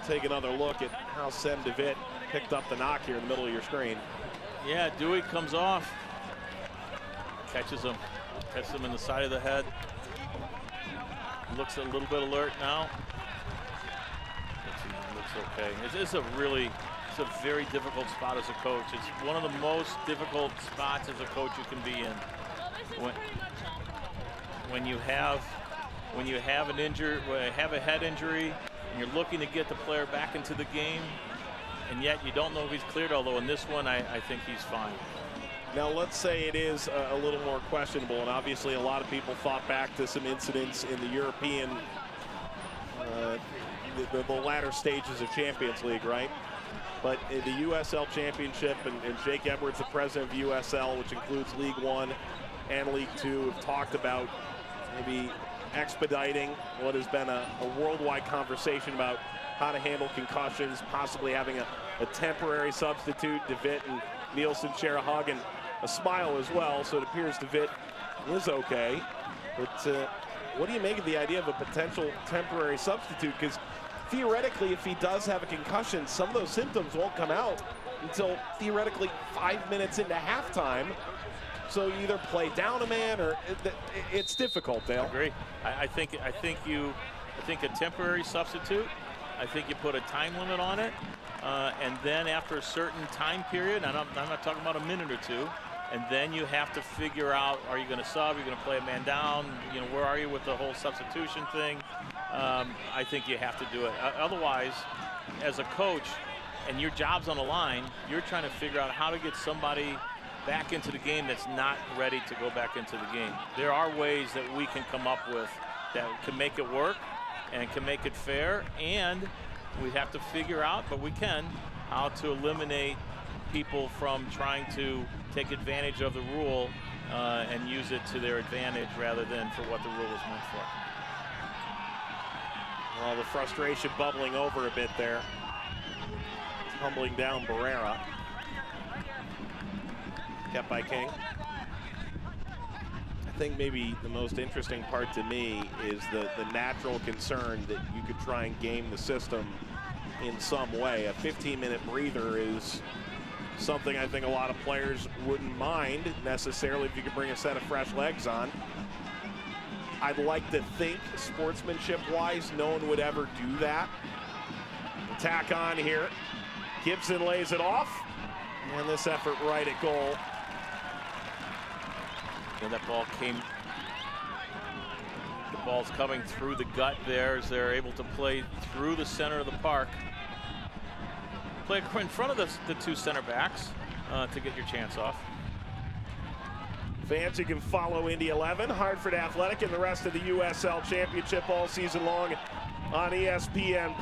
take another look at how Sam DeVitt picked up the knock here in the middle of your screen. Yeah, Dewey comes off, catches him in the side of the head. Looks a little bit alert now. Looks okay. It's a very difficult spot as a coach. It's one of the most difficult spots as a coach you can be in. When you have a head injury and you're looking to get the player back into the game, and yet you don't know if he's cleared, although in this one I think he's fine. Now let's say it is a little more questionable, and obviously a lot of people thought back to some incidents in the European, the latter stages of Champions League, right? But in the USL Championship, and Jake Edwards, the president of USL, which includes League One and League Two, have talked about maybe expediting what has been a worldwide conversation about how to handle concussions, possibly having a temporary substitute. DeVitt and Nielsen share a hug and a smile as well, so it appears DeVitt is okay. But what do you make of the idea of a potential temporary substitute? Because theoretically, if he does have a concussion, some of those symptoms won't come out until theoretically 5 minutes into halftime. So you either play down a man, or it's difficult, Dale. I agree. I think a temporary substitute. I think you put a time limit on it, and then after a certain time period, and I'm not talking about a minute or two, and then you have to figure out, are you going to sub? Are you going to play a man down? You know, where are you with the whole substitution thing? I think you have to do it. Otherwise, as a coach, and your job's on the line, you're trying to figure out how to get somebody back into the game that's not ready to go back into the game. There are ways that we can come up with that can make it work and can make it fair, and we have to figure out, but we can, how to eliminate people from trying to take advantage of the rule and use it to their advantage rather than for what the rule is meant for. Well, the frustration bubbling over a bit there. Tumbling down Barrera. Kept by King. I think maybe the most interesting part to me is the natural concern that you could try and game the system in some way. A 15-minute breather is something I think a lot of players wouldn't mind necessarily if you could bring a set of fresh legs on. I'd like to think, sportsmanship-wise, no one would ever do that. Attack on here. Gibson lays it off, and this effort right at goal. And that ball came, the ball's coming through the gut there as they're able to play through the center of the park. Play in front of the two center backs to get your chance off. Fans, you can follow Indy 11, Hartford Athletic, and the rest of the USL Championship all season long on ESPN+.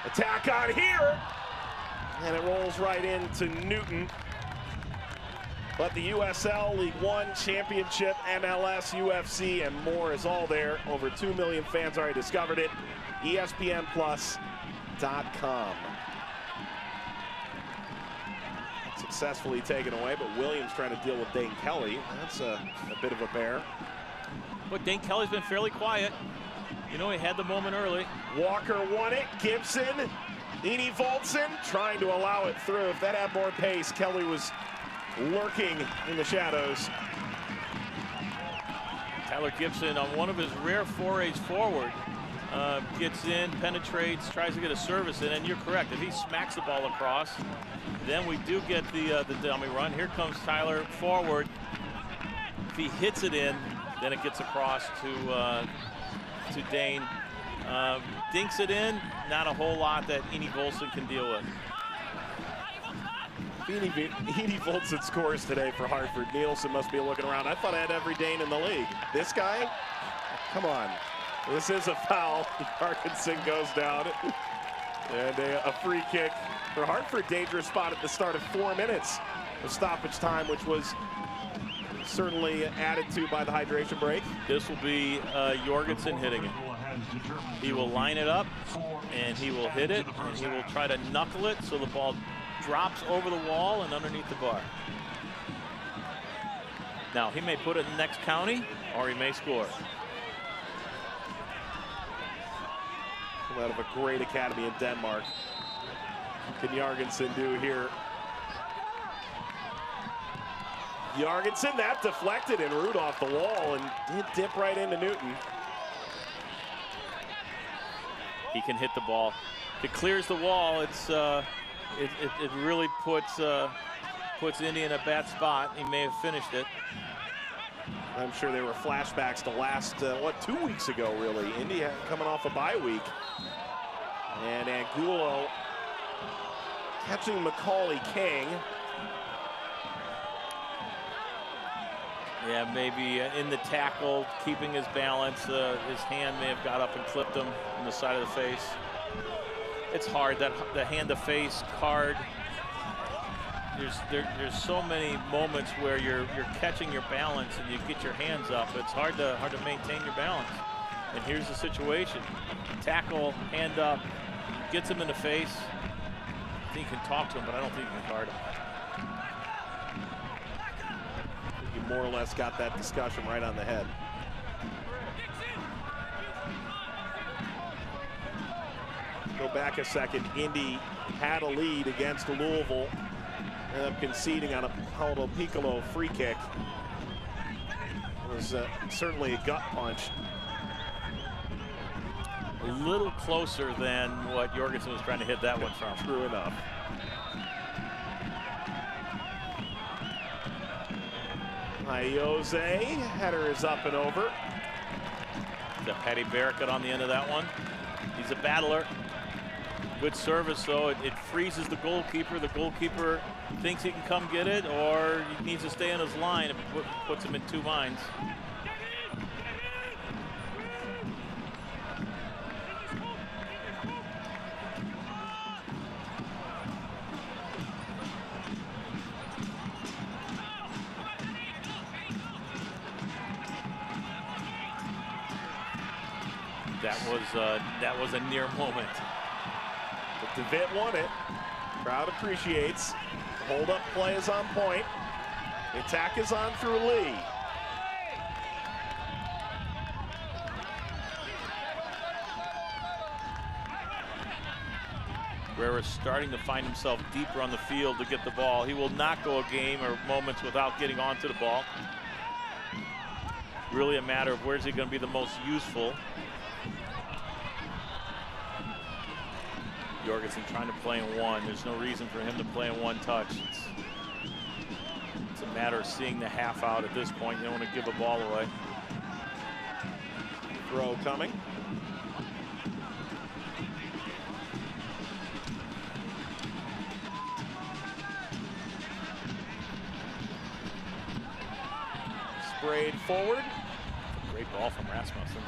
Attack on here, and it rolls right into Newton. But the USL, League One, Championship, MLS, UFC, and more is all there. Over 2 million fans already discovered it. ESPNplus.com. Successfully taken away, but Williams trying to deal with Dane Kelly. That's a bit of a bear. But Dane Kelly's been fairly quiet. You know, he had the moment early. Walker won it. Gibson, Indy Voltson trying to allow it through. If that had more pace, Kelly was lurking in the shadows. Tyler Gibson on one of his rare forays forward. Gets in, penetrates, tries to get a service in, and you're correct. If he smacks the ball across, then we do get the dummy run. Here comes Tyler forward. If he hits it in, then it gets across to Dane. Dinks it in, not a whole lot that Indy Voltson can deal with. Indy Voltson scores today for Hartford. Nielsen must be looking around. I thought I had every Dane in the league. This guy? Come on. This is a foul. Parkinson goes down. And a free kick for Hartford. Dangerous spot at the start of 4 minutes of stoppage time, which was certainly added to by the hydration break. This will be Jorgensen hitting it. He will line it up, and he will hit it, and he will try to knuckle it so the ball drops over the wall and underneath the bar. Now, he may put it in the next county, or he may score. Out of a great academy in Denmark. What can Jorgensen do here? Jorgensen, that deflected and root off the wall and did dip right into Newton. He can hit the ball. If it clears the wall, it's it really puts Indy in a bad spot. He may have finished it. I'm sure there were flashbacks to last, 2 weeks ago, really. Indy coming off a bye week. And Angulo catching Macaulay King. Yeah, maybe in the tackle, keeping his balance. His hand may have got up and clipped him in the side of the face. It's hard, that the hand-to-face card. There's so many moments where you're catching your balance and you get your hands up. It's hard to maintain your balance. And here's the situation: tackle, hand up, gets him in the face. I think you can talk to him, but I don't think you can guard him. You more or less got that discussion right on the head. Go back a second. Indy had a lead against Louisville. Ended up conceding on a Paulo Piccolo free kick. It was certainly a gut punch. A little closer than what Jorgensen was trying to hit that one from. True enough. Jose, header is up and over. The Patty Barricott on the end of that one. He's a battler. Good service, though. It freezes the goalkeeper. The goalkeeper thinks he can come get it, or he needs to stay on his line. It puts him in two minds. That was a near moment. But DeVitt won it. Crowd appreciates. The hold-up play is on point. The attack is on through Lee. Guerra's starting to find himself deeper on the field to get the ball. He will not go a game or moments without getting onto the ball. Really a matter of where's he going to be the most useful. Jorgensen trying to play in one. There's no reason for him to play in one touch. It's a matter of seeing the half out at this point. You don't want to give a ball away. Throw coming. Sprayed forward. Great ball from Rasmussen.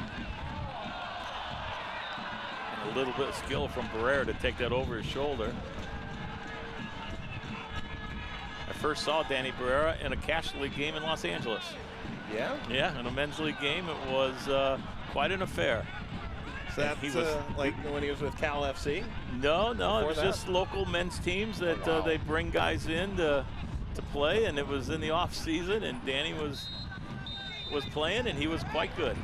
A little bit of skill from Barrera to take that over his shoulder. I first saw Danny Barrera in a Cash League game in Los Angeles. Yeah? Yeah, in a men's league game. It was quite an affair. So that's like when he was with Cal FC? No, it was just local men's teams that they bring guys in to play, and it was in the off season, and Danny was playing, and he was quite good.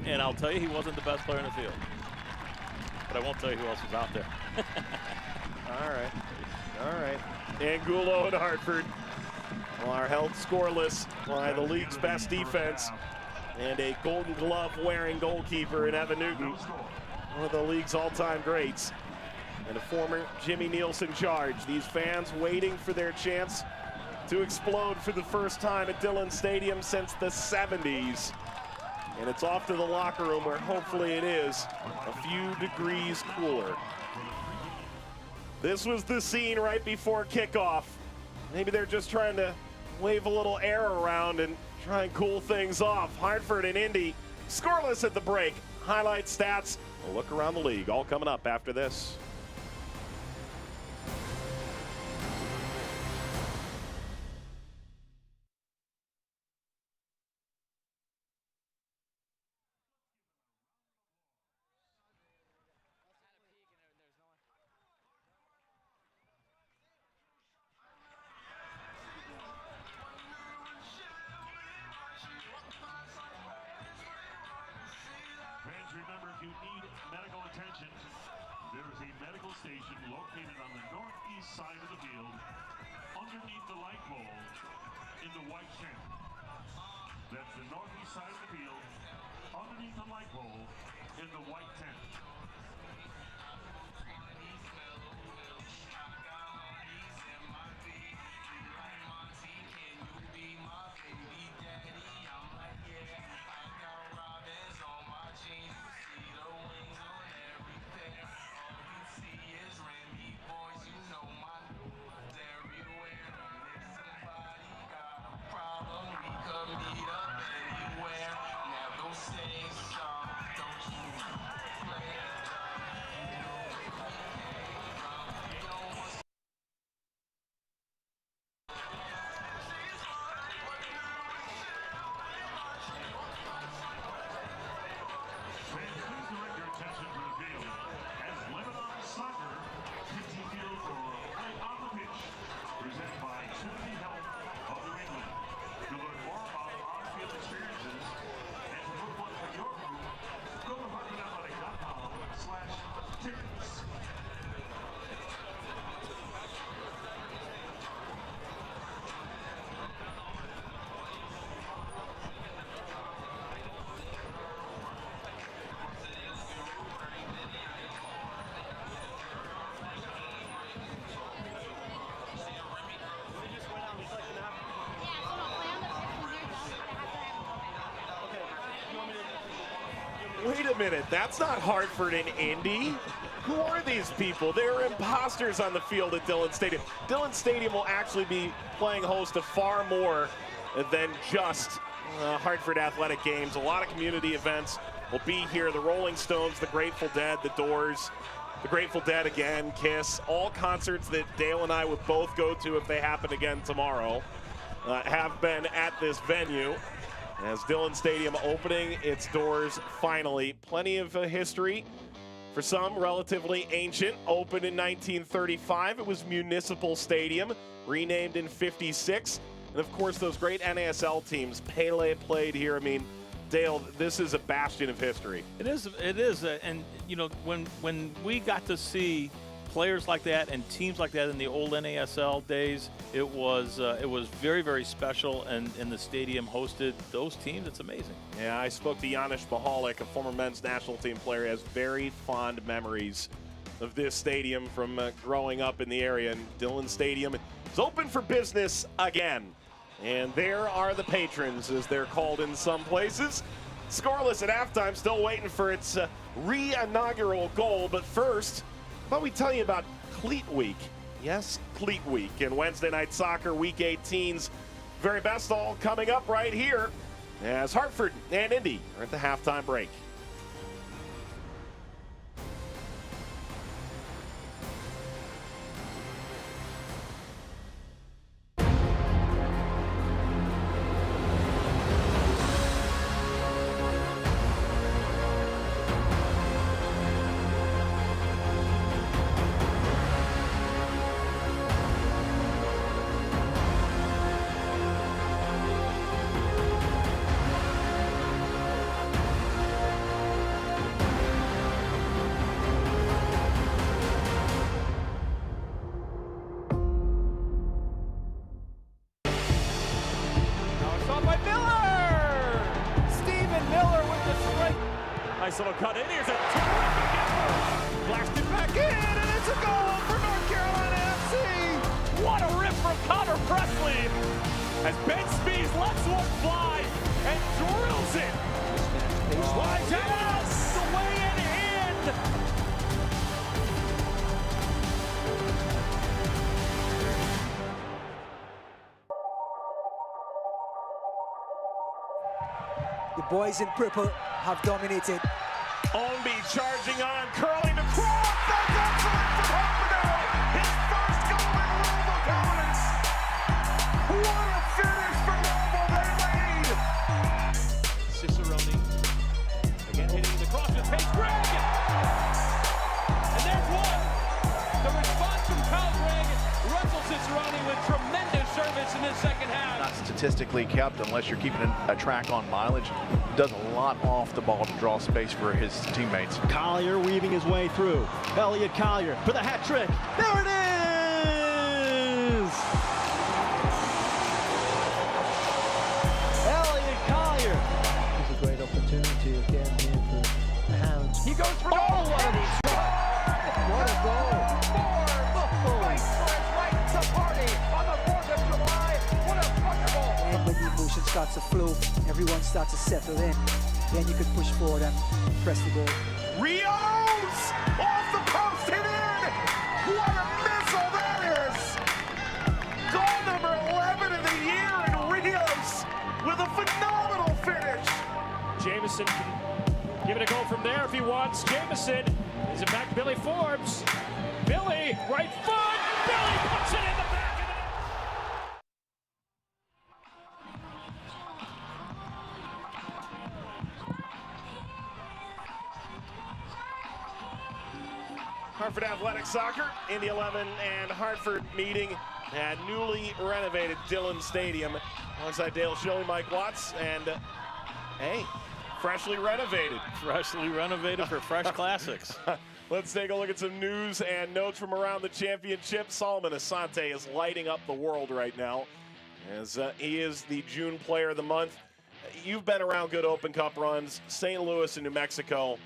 And I'll tell you, he wasn't the best player in the field. But I won't tell you who else was out there. All right. Angulo and Hartford are held scoreless by the league's best defense and a Golden Glove wearing goalkeeper in Evan Newton, one of the league's all-time greats, and a former Jimmy Nielsen charge. These fans waiting for their chance to explode for the first time at Dillon Stadium since the 70s. And it's off to the locker room where hopefully it is a few degrees cooler. This was the scene right before kickoff. Maybe they're just trying to wave a little air around and try and cool things off. Hartford and Indy scoreless at the break. Highlight stats, a look around the league, all coming up after this. Remember, if you need medical attention, there is a medical station located on the northeast side of the field, underneath the light pole, in the white tent. That's the northeast side of the field, underneath the light pole, in the white tent. Wait a minute, that's not Hartford and Indy. Who are these people? They're imposters on the field at Dillon Stadium. Dillon Stadium will actually be playing host to far more than just Hartford athletic games. A lot of community events will be here. The Rolling Stones, the Grateful Dead, the Doors, the Grateful Dead again, Kiss, all concerts that Dale and I would both go to if they happen again tomorrow, have been at this venue. As Dillon Stadium opening its doors finally. Plenty of history. For some, relatively ancient. Opened in 1935. It was Municipal Stadium, renamed in '56. And of course, those great NASL teams. Pele played here. I mean, Dale, this is a bastion of history. It is, and you know, when we got to see players like that and teams like that in the old NASL days, it was very, very special, and the stadium hosted those teams. It's amazing. Yeah, I spoke to Janusz Mihalik, a former men's national team player, has very fond memories of this stadium from growing up in the area. And Dillon Stadium is open for business again. And there are the patrons, as they're called in some places. Scoreless at halftime, still waiting for its re-inaugural goal. But first, how about we tell you about Cleat Week? Yes, Cleat Week and Wednesday Night Soccer Week 18's very best, all coming up right here as Hartford and Indy are at the halftime break. This will cut in. Here's a terrific effort. Blasted back in, and it's a goal for North Carolina FC. What a rip from Connor Presley as Ben Spees lets one fly and drills it. Slides out, the way in. The boys in purple have dominated. Ownby charging on, curling to cross. That's excellent from Hartford. His first goal in Louisville Collins. What a finish for Louisville. They lead. Cicerone again hitting the cross with pace. Greg! And there's one. The response from Kyle Greg. Russell Cicerone with tremendous service in the second half. Not statistically kept unless you're keeping a track on mileage. Does a lot off the ball to draw space for his teammates. Collier weaving his way through. Elliot Collier for the hat trick. There it is! Elliot Collier. It's a great opportunity again here for the Hounds. He goes for goal. What a goal! Right to party on the 4th of July. What a wonderful. And when the emotion starts to flow, everyone starts to settle in. Then you can push forward and press the goal. Rios off the post and in. What a missile that is. Goal number 11 of the year, and Rios with a phenomenal finish. Jamison can give it a go from there if he wants. Jamison is it back to Billy Forbes. Billy, right foot. Billy puts it in the back of the net. Hartford Athletic Soccer, Indy 11 and Hartford meeting at newly renovated Dillon Stadium. Alongside Dale Schilling, Mike Watts, and hey, freshly renovated. Freshly renovated for fresh classics. Let's take a look at some news and notes from around the championship. Solomon Asante is lighting up the world right now as he is the June Player of the Month. You've been around good Open Cup runs, St. Louis and New Mexico.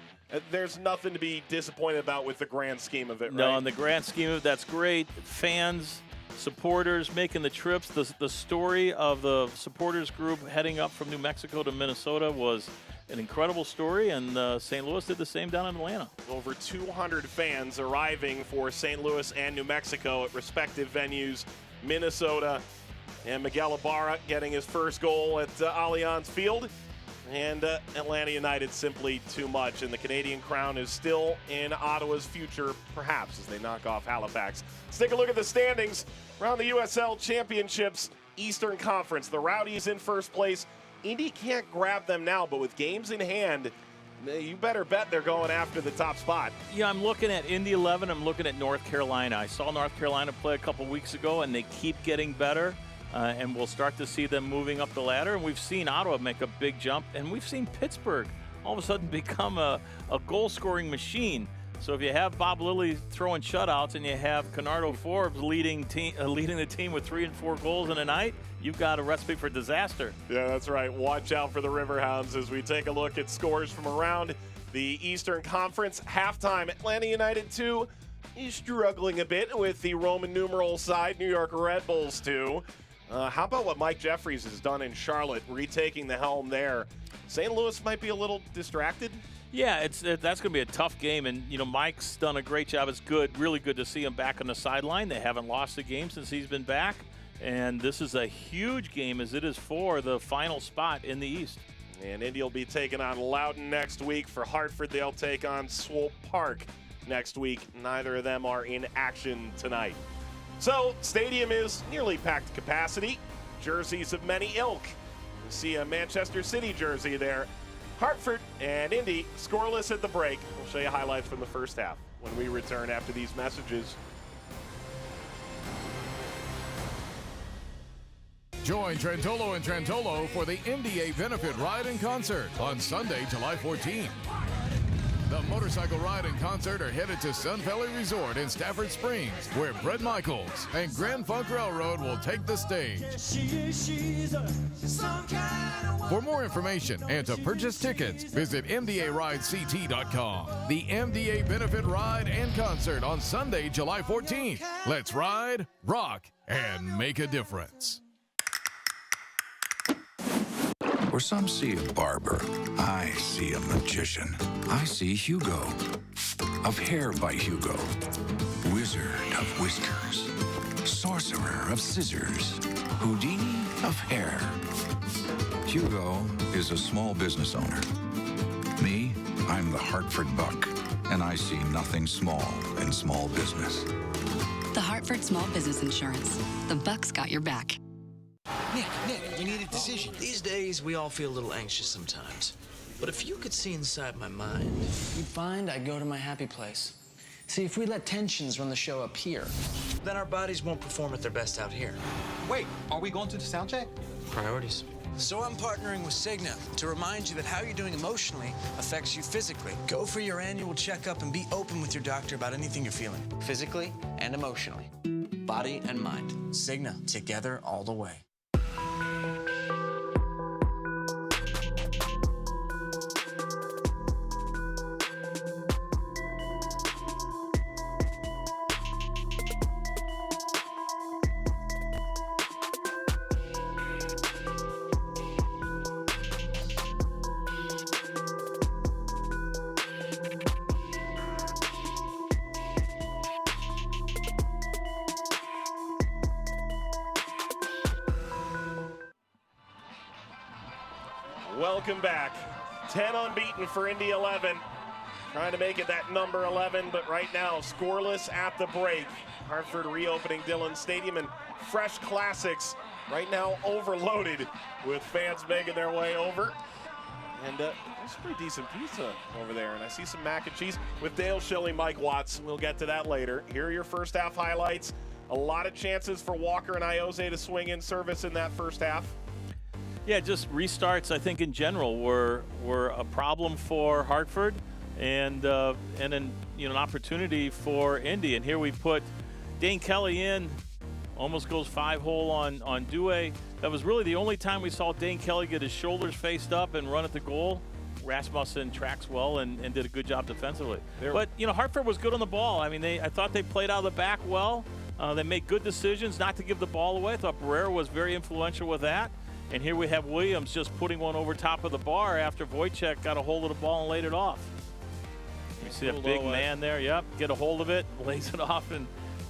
There's nothing to be disappointed about with the grand scheme of it, right? No, in the grand scheme of it, that's great. Fans, supporters making the trips. The story of the supporters group heading up from New Mexico to Minnesota was an incredible story, and St. Louis did the same down in Atlanta. Over 200 fans arriving for St. Louis and New Mexico at respective venues. Minnesota and Miguel Ibarra getting his first goal at Allianz Field. And Atlanta United simply too much. And the Canadian crown is still in Ottawa's future, perhaps, as they knock off Halifax. Let's take a look at the standings around the USL Championships Eastern Conference. The Rowdies in first place. Indy can't grab them now, but with games in hand, you better bet they're going after the top spot. Yeah, I'm looking at Indy 11. I'm looking at North Carolina. I saw North Carolina play a couple weeks ago, and they keep getting better. And we'll start to see them moving up the ladder. And we've seen Ottawa make a big jump. And we've seen Pittsburgh all of a sudden become a goal-scoring machine. So if you have Bob Lilly throwing shutouts and you have Canardo Forbes leading the team with 3 and 4 goals in a night, you've got a recipe for disaster. Yeah, that's right. Watch out for the Riverhounds as we take a look at scores from around the Eastern Conference. Halftime, Atlanta United 2 is struggling a bit with the Roman numeral side, New York Red Bulls 2. How about what Mike Jeffries has done in Charlotte, retaking the helm there? St. Louis might be a little distracted. Yeah, that's going to be a tough game, and Mike's done a great job. It's really good to see him back on the sideline. They haven't lost a game since he's been back, and this is a huge game as it is for the final spot in the East. And Indy will be taking on Loudoun next week. For Hartford, they'll take on Swope Park next week. Neither of them are in action tonight. So, stadium is nearly packed capacity. Jerseys of many ilk. You see a Manchester City jersey there. Hartford and Indy scoreless at the break. We'll show you highlights from the first half when we return after these messages. Join Trentolo and Trentolo for the NBA Benefit Ride in Concert on Sunday, July 14. The motorcycle ride and concert are headed to Sun Valley Resort in Stafford Springs, where Bret Michaels and Grand Funk Railroad will take the stage. For more information and to purchase tickets, visit MDARideCT.com. The MDA Benefit Ride and Concert on Sunday, July 14th. Let's ride, rock, and make a difference. Where some see a barber, I see a magician. I see Hugo, of Hair by Hugo. Wizard of whiskers. Sorcerer of scissors. Houdini of hair. Hugo is a small business owner. Me, I'm the Hartford Buck, and I see nothing small in small business. The Hartford Small Business Insurance. The Buck's got your back. Nick, you need a decision. These days, we all feel a little anxious sometimes. But if you could see inside my mind, you'd find I go to my happy place. See, if we let tensions run the show up here, then our bodies won't perform at their best out here. Wait, are we going to the sound check? Priorities. So I'm partnering with Cigna to remind you that how you're doing emotionally affects you physically. Go for your annual checkup and be open with your doctor about anything you're feeling, physically and emotionally. Body and mind. Cigna, together all the way. Welcome back. 10 unbeaten for Indy 11. Trying to make it that number 11, but right now scoreless at the break. Hartford reopening Dillon Stadium, and fresh classics right now overloaded with fans making their way over. And there's a pretty decent pizza over there, and I see some mac and cheese with Dale Schilling, Mike Watts. We'll get to that later. Here are your first half highlights. A lot of chances for Walker and Iose to swing in service in that first half. Yeah, just restarts, I think, in general were a problem for Hartford, and then an opportunity for Indy. And here we put Dane Kelly in, almost goes 5-hole on Dewey. That was really the only time we saw Dane Kelly get his shoulders faced up and run at the goal. Rasmussen tracks well and did a good job defensively. But Hartford was good on the ball. I mean, I thought they played out of the back well. They made good decisions not to give the ball away. I thought Barrera was very influential with that. And here we have Williams just putting one over top of the bar after Wojciech got a hold of the ball and laid it off. You see a big man there, yep, get a hold of it, lays it off,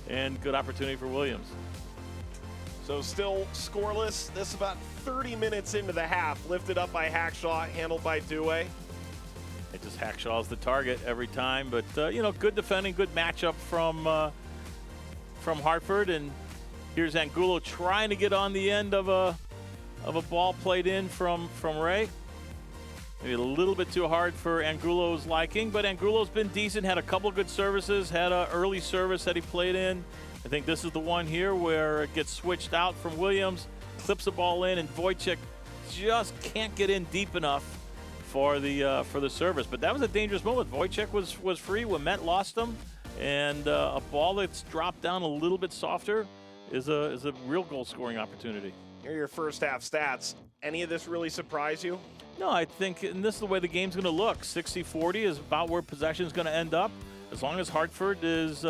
and good opportunity for Williams. So still scoreless. This about 30 minutes into the half, lifted up by Hackshaw, handled by Dewey. It just Hackshaw's the target every time, but good defending, good matchup from Hartford. And here's Angulo trying to get on the end of a ball played in from Ray. Maybe a little bit too hard for Angulo's liking, but Angulo's been decent, had a couple good services, had an early service that he played in. I think this is the one here where it gets switched out from Williams, clips the ball in, and Wojciech just can't get in deep enough for the service. But that was a dangerous moment. Wojciech was free when Met lost him, and a ball that's dropped down a little bit softer is a real goal-scoring opportunity. Here are your first half stats. Any of this really surprise you? No, I think, and this is the way the game's going to look. 60-40 is about where possession is going to end up. As long as Hartford is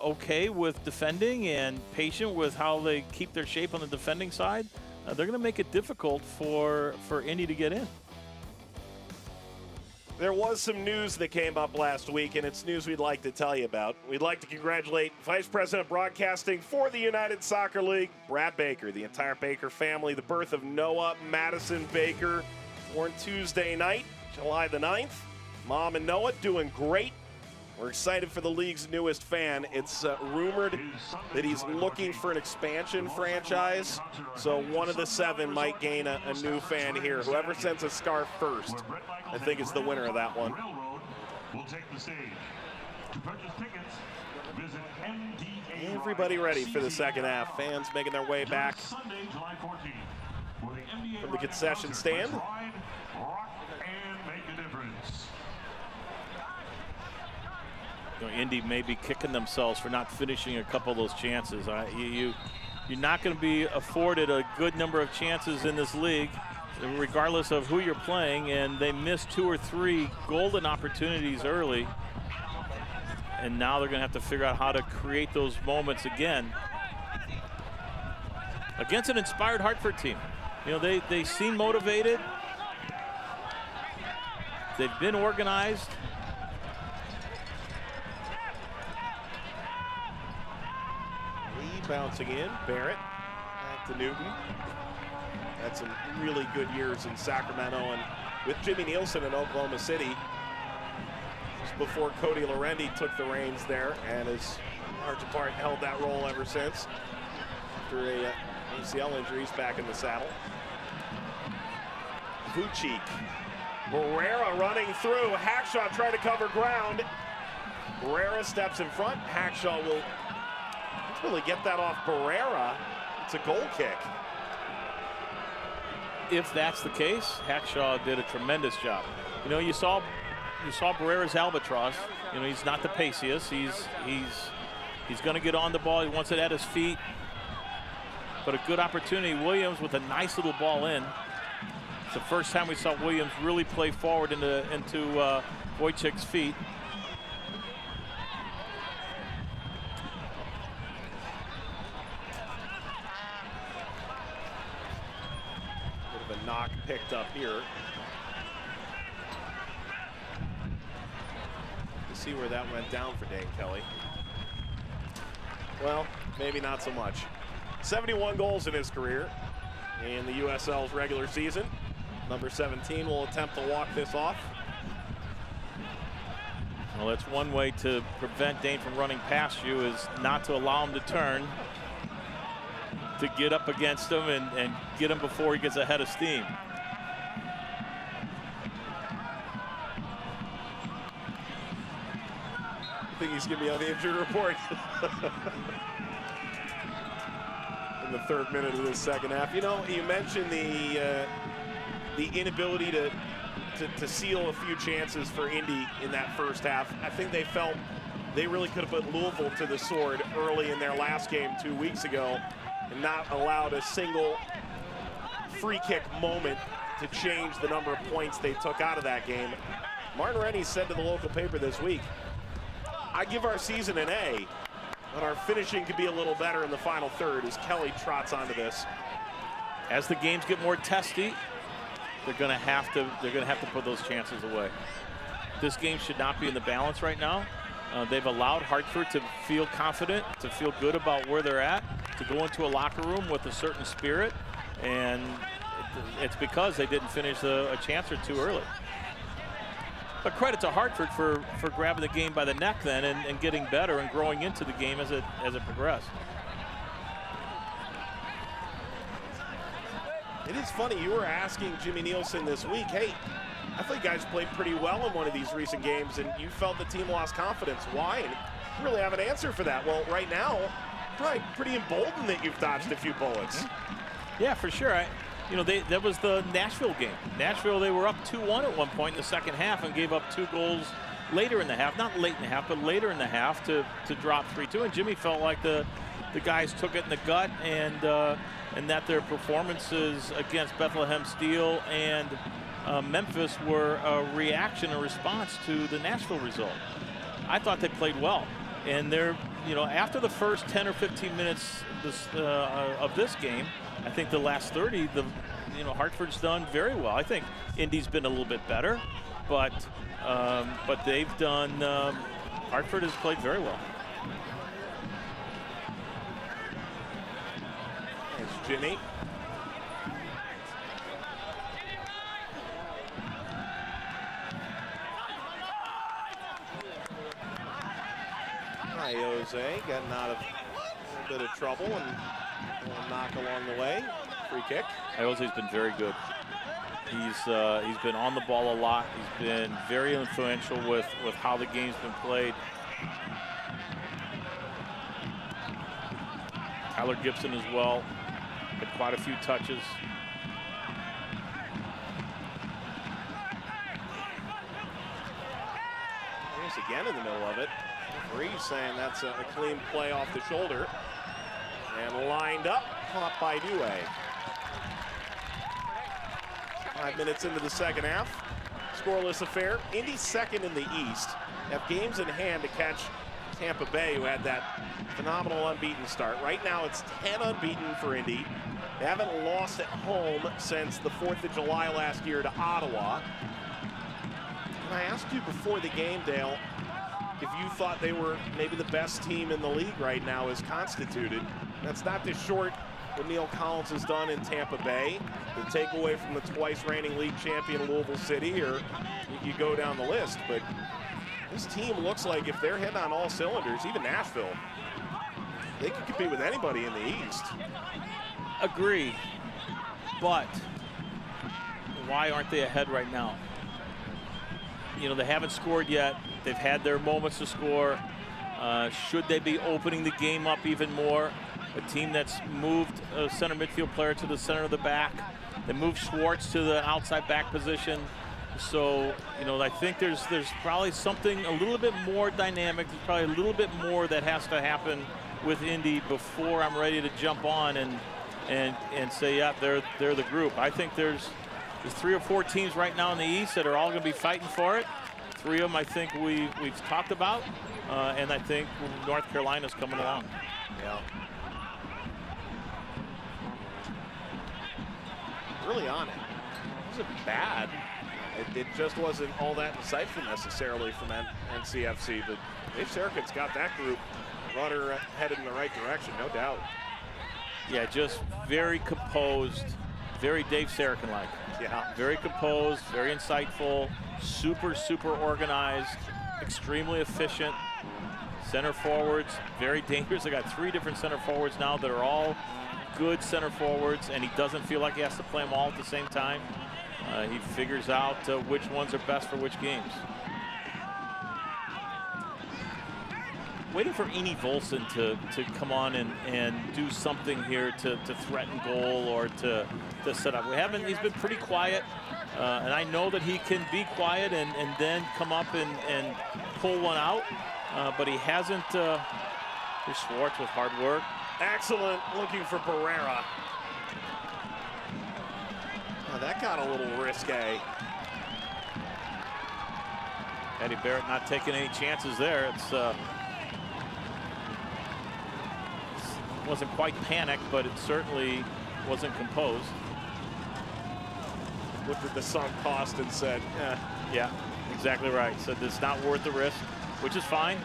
okay with defending and patient with how they keep their shape on the defending side, they're going to make it difficult for Indy to get in. There was some news that came up last week, and it's news we'd like to tell you about. We'd like to congratulate Vice President of Broadcasting for the United Soccer League, Brad Baker, the entire Baker family. The birth of Noah Madison Baker, born Tuesday night, July the 9th. Mom and Noah doing great. We're excited for the league's newest fan. It's rumored that he's looking for an expansion franchise, so one of the 7 might gain a new fan here. Whoever sends a scarf first, I think, is the winner of that one. Will take the stage. To purchase tickets, visit MDA. Everybody ready for the second half. Fans making their way back Sunday, July 14th, from the concession stand. Ride, rock, and make a difference. Indy may be kicking themselves for not finishing a couple of those chances. You're not going to be afforded a good number of chances in this league, regardless of who you're playing, and they missed 2 or 3 golden opportunities early. And now they're going to have to figure out how to create those moments again against an inspired Hartford team. They seem motivated. They've been organized. Lee bouncing in. Barrett back to Newton. Had some really good years in Sacramento and with Jimmy Nielsen in Oklahoma City. Just before Cody Lorendi took the reins there and has large part held that role ever since. After a ACL injury, he's back in the saddle. Vucic. Barrera running through. Hackshaw trying to cover ground. Barrera steps in front. Hackshaw will really get that off Barrera. It's a goal kick. If that's the case, Hackshaw did a tremendous job. You saw Barrera's albatross. He's not the paciest. He's going to get on the ball. He wants it at his feet. But a good opportunity. Williams with a nice little ball in. It's the first time we saw Williams really play forward into Wojciech's feet. Bit of a knock picked up here. To see where that went down for Dane Kelly. Well, maybe not so much. 71 goals in his career in the USL's regular season. Number 17 will attempt to walk this off. Well, that's one way to prevent Dane from running past you, is not to allow him to turn, to get up against him and get him before he gets ahead of steam. I think he's going to be on the injury report. In the 3rd minute of this second half. You mentioned the inability to seal a few chances for Indy in that first half. I think they felt they really could have put Louisville to the sword early in their last game 2 weeks ago and not allowed a single free kick moment to change the number of points they took out of that game. Martin Rennie said to the local paper this week, I give our season an A, but our finishing could be a little better in the final third as Kelly trots onto this. As the games get more testy, they're going to have to put those chances away. This game should not be in the balance right now. They've allowed Hartford to feel confident, to feel good about where they're at, to go into a locker room with a certain spirit, and it's because they didn't finish a chance or two early. But credit to Hartford for grabbing the game by the neck then and getting better and growing into the game as it progressed. It is funny, you were asking Jimmy Nielsen this week, hey, I thought you guys played pretty well in one of these recent games and you felt the team lost confidence. Why? And you really have an answer for that. Well, right now, probably pretty emboldened that you've dodged a few bullets. Yeah, for sure. That was the Nashville game. Nashville, they were up 2-1 at one point in the second half and gave up 2 goals later in the half. Not late in the half, but later in the half to drop 3-2. And Jimmy felt like the guys took it in the gut and that their performances against Bethlehem Steel and Memphis were a reaction, a response to the Nashville result. I thought they played well. And they're, after the first 10 or 15 minutes of this game, I think the last 30, Hartford's done very well. I think Indy's been a little bit better, but they've done. Hartford has played very well. It's Jimmy. Jose getting out of a little bit of trouble and a knock along the way. Free kick. Jose's been very good. He's been on the ball a lot. He's been very influential with how the game's been played. Tyler Gibson as well. Had quite a few touches. again in the middle of it. Reeves saying that's a clean play off the shoulder. And lined up, caught by Due. 5 minutes into the second half. Scoreless affair. Indy second in the East. Have games in hand to catch Tampa Bay, who had that phenomenal unbeaten start. Right now it's 10 unbeaten for Indy. They haven't lost at home since the 4th of July last year to Ottawa. And I asked you before the game, Dale, if you thought they were maybe the best team in the league right now as constituted. That's not too short what Neil Collins has done in Tampa Bay, the takeaway from the twice reigning league champion Louisville City, or you go down the list. But this team looks like if they're hitting on all cylinders, even Nashville, they could compete with anybody in the East. Agree, but why aren't they ahead right now? You know, they haven't scored yet. They've had their moments to score. Should they be opening the game up even more? A team that's moved a center midfield player to the center of the back. They moved Schwartz to the outside back position. So, you know, I think there's probably something a little bit more dynamic. There's probably a little bit more that has to happen with Indy before I'm ready to jump on and say, yeah, they're the group. I think there's 3 or 4 teams right now in the East that are all going to be fighting for it. 3 of them I think we've talked about, and I think North Carolina's coming along. Yeah. Really on it. It wasn't bad. It just wasn't all that insightful necessarily from NCFC, but Dave Sarakin's got that group rudder headed in the right direction, no doubt. Yeah, just very composed, very Dave Sarakin-like. Yeah. Very composed, very insightful, super organized, extremely efficient. Center forwards, very dangerous. They got 3 different center forwards now that are all good center forwards, and he doesn't feel like he has to play them all at the same time. He figures out which ones are best for which games. Waiting for Eni Volson to come on and do something here to threaten goal or to set up. He's been pretty quiet, and I know that he can be quiet and then come up and pull one out, but he hasn't. Here's Schwartz with hard work. Excellent, looking for Barrera. Oh, that got a little risque. Eddie Barrett not taking any chances there. It's wasn't quite panicked, but it certainly wasn't composed. Looked at the sunk cost and said, eh. Yeah, exactly right. Said it's not worth the risk, which is fine.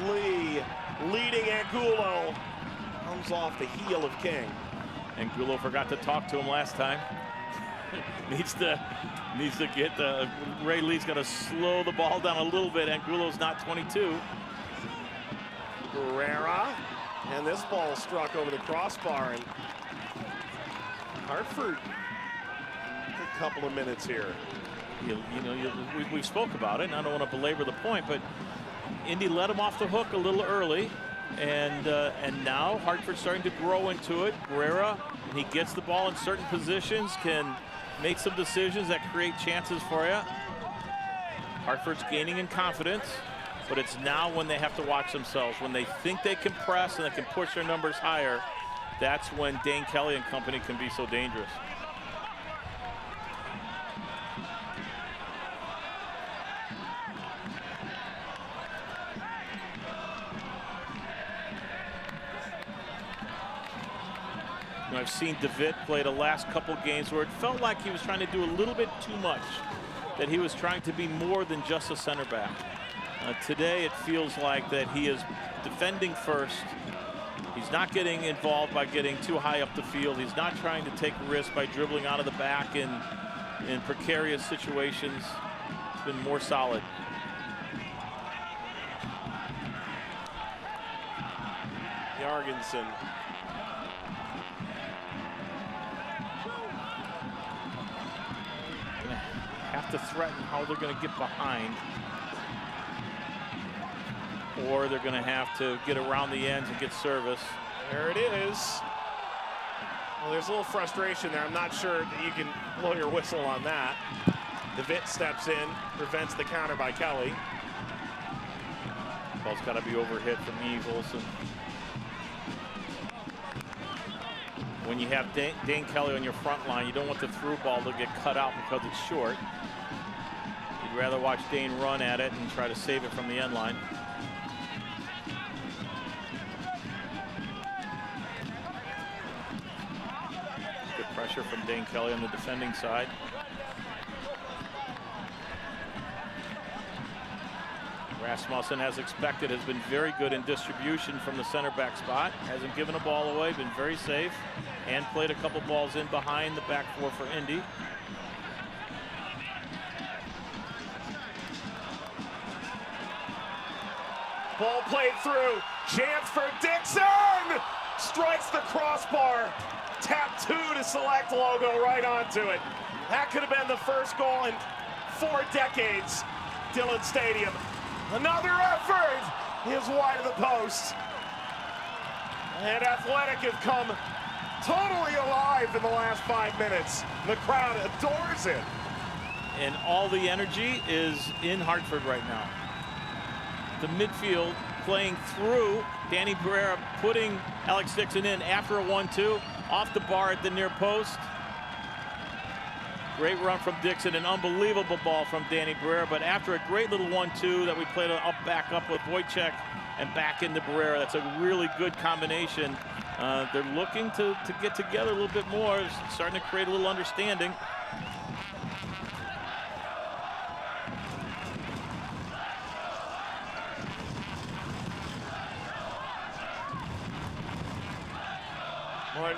Lee leading Angulo. Comes off the heel of King. Angulo forgot to talk to him last time. needs to get the Ray Lee's going to slow the ball down a little bit. Angulo's not 22. Barrera, and this ball struck over the crossbar, and Hartford a couple of minutes here. We spoke about it, and I don't want to belabor the point, but Indy let him off the hook a little early, and now Hartford's starting to grow into it. Barrera, and he gets the ball in certain positions, can make some decisions that create chances for you. Hartford's gaining in confidence, but it's now when they have to watch themselves. When they think they can press and they can push their numbers higher, that's when Dane Kelly and company can be so dangerous. I've seen DeVitt play the last couple games where it felt like he was trying to do a little bit too much, that he was trying to be more than just a center back. Today it feels like that he is defending first. He's not getting involved by getting too high up the field. He's not trying to take risks by dribbling out of the back in precarious situations. It's been more solid. Jorgensen. Have to threaten how they're going to get behind, or they're going to have to get around the ends and get service. There it is. Well, there's a little frustration there. I'm not sure that you can blow your whistle on that. DeVitt steps in, prevents the counter by Kelly. Ball's got to be overhit from Yves Olsen. When you have Dane Kelly on your front line, you don't want the through ball to get cut out because it's short. You'd rather watch Dane run at it and try to save it from the end line. Good pressure from Dane Kelly on the defending side. Rasmussen, as expected, has been very good in distribution from the center back spot. Hasn't given a ball away, been very safe, and played a couple balls in behind the back four for Indy. Ball played through. Chance for Dixon! Strikes the crossbar. Tap 2 to select logo right onto it. That could have been the first goal in 4 decades. Dillon Stadium. Another effort is wide of the post. And Athletic have come totally alive in the last 5 minutes. The crowd adores it. And all the energy is in Hartford right now. The midfield playing through. Danny Barrera putting Alex Dixon in after a 1-2. Off the bar at the near post. Great run from Dixon, an unbelievable ball from Danny Barrera, but after a great little 1-2 that we played back up with Wojciech and back into Barrera, that's a really good combination. They're looking to get together a little bit more, it's starting to create a little understanding.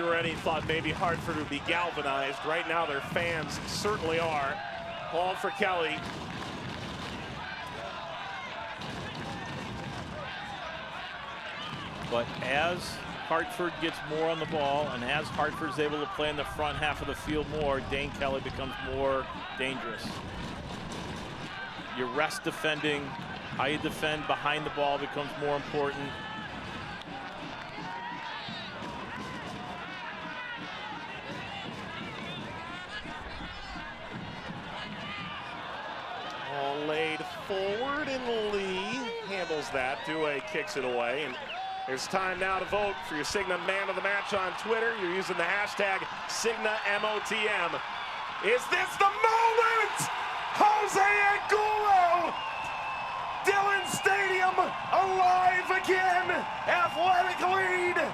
Already thought maybe Hartford would be galvanized. Right now their fans certainly are. Ball for Kelly. But as Hartford gets more on the ball and as Hartford's able to play in the front half of the field more, Dane Kelly becomes more dangerous. Your rest defending, how you defend behind the ball becomes more important. Laid forward, and Lee handles that. Due kicks it away, and there's time now to vote for your Cigna Man of the Match on Twitter. You're using the hashtag CignaMOTM. Is this the moment? Jose Angulo! Dillon Stadium alive again! Athletic lead!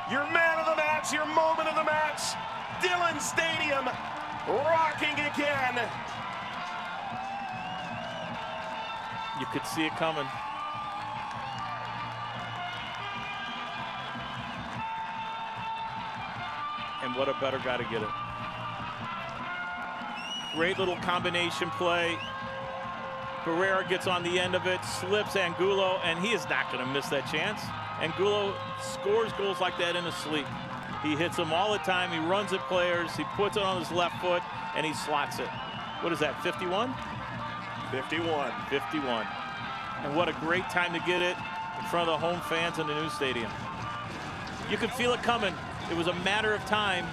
Your man of the match, your moment of the match, Dillon Stadium rocking again. You could see it coming. And what a better guy to get it. Great little combination play. Barrera gets on the end of it, slips Angulo, and he is not going to miss that chance. Angulo scores goals like that in his sleep. He hits them all the time. He runs at players. He puts it on his left foot, and he slots it. What is that, 51? 51. 51. And what a great time to get it in front of the home fans in the new stadium. You could feel it coming. It was a matter of time.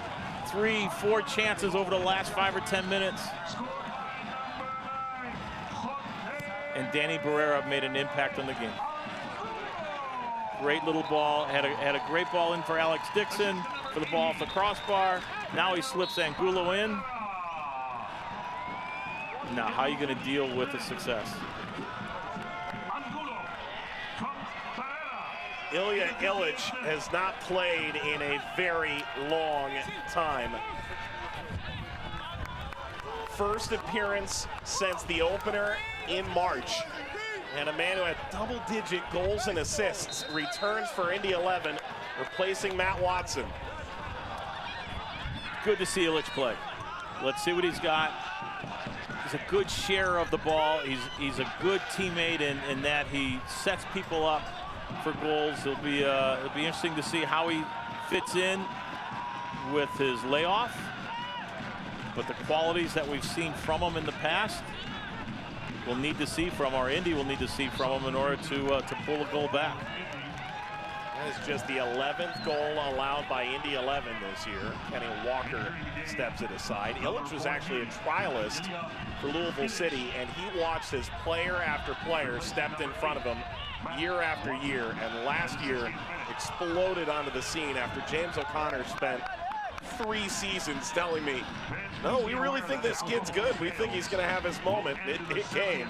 3-4 chances over the last 5 or 10 minutes. And Danny Barrera made an impact on the game. Great little ball, had a great ball in for Alex Dixon for the ball off the crossbar. Now he slips Angulo in. Now, how are you going to deal with the success? Ilya Illich has not played in a very long time. First appearance since the opener in March. And a man who had double-digit goals and assists returns for Indy 11, replacing Matt Watson. Good to see Illich play. Let's see what he's got. He's a good sharer of the ball. He's a good teammate in that he sets people up for goals. It'll be interesting to see how he fits in with his layoff. But the qualities that we've seen from him in the past, we'll need to see from, or Indy will need to see from him in order to pull a goal back. That is just the 11th goal allowed by Indy 11 this year. Kenny Walker steps it aside. Illich was actually a trialist for Louisville City, and he watched as player after player stepped in front of him year after year, and last year exploded onto the scene after James O'Connor spent 3 seasons telling me, no, we really think this kid's good. We think he's going to have his moment. It came.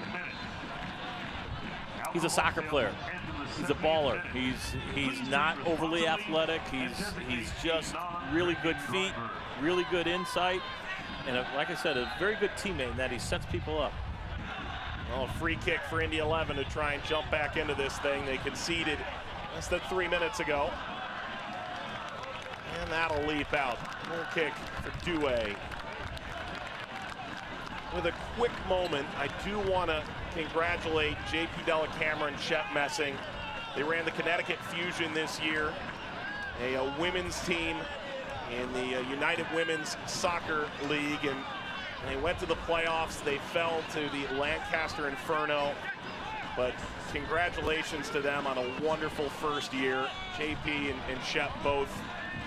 He's a soccer player. He's a baller. He's not overly athletic. He's just really good feet, really good insight, and like I said, a very good teammate in that he sets people up. Well, a free kick for Indy 11 to try and jump back into this thing. They conceded less than 3 minutes ago. And that'll leap out. Goal kick for Douay. With a quick moment, I do want to congratulate JP Delacamera and Shep Messing. They ran the Connecticut Fusion this year, a women's team in the United Women's Soccer League, and they went to the playoffs. They fell to the Lancaster Inferno, but congratulations to them on a wonderful first year. JP and Shep both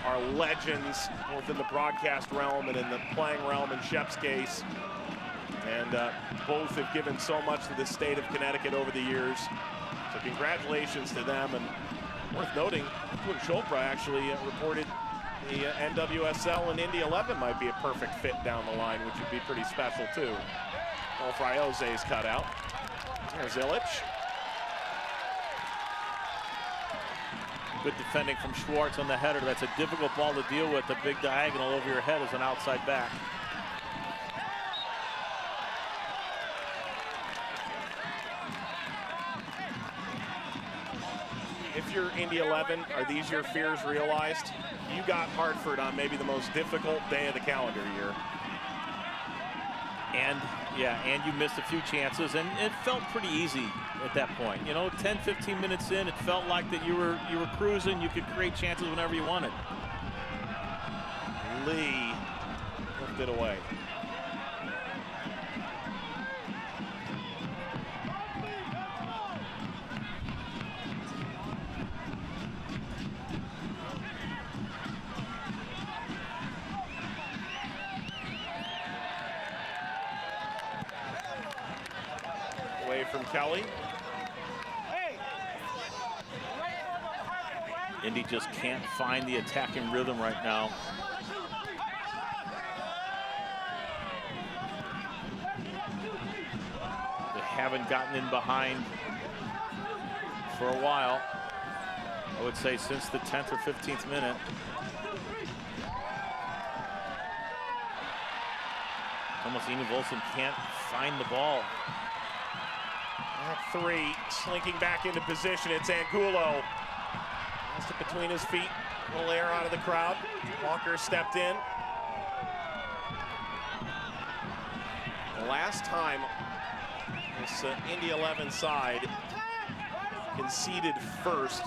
are legends, both in the broadcast realm and in the playing realm in Shep's case. And both have given so much to the state of Connecticut over the years. So congratulations to them. And worth noting, Quinn Chopra actually reported the NWSL and Indy 11 might be a perfect fit down the line, which would be pretty special too. Well, Frioze's cut out. There's Illich. Good defending from Schwartz on the header. That's a difficult ball to deal with. The big diagonal over your head as an outside back. If you're Indy 11, are these your fears realized? You got Hartford on maybe the most difficult day of the calendar year. And you missed a few chances, and it felt pretty easy at that point. You know, 10, 15 minutes in, it felt like that you were cruising. You could create chances whenever you wanted. Lee lifted away. From Kelly. Indy just can't find the attacking rhythm right now. They haven't gotten in behind for a while. I would say since the 10th or 15th minute. Almost Ina Volson can't find the ball. At 3, slinking back into position, it's Angulo. Lost it between his feet, a little air out of the crowd. Walker stepped in. The last time this Indy 11 side conceded first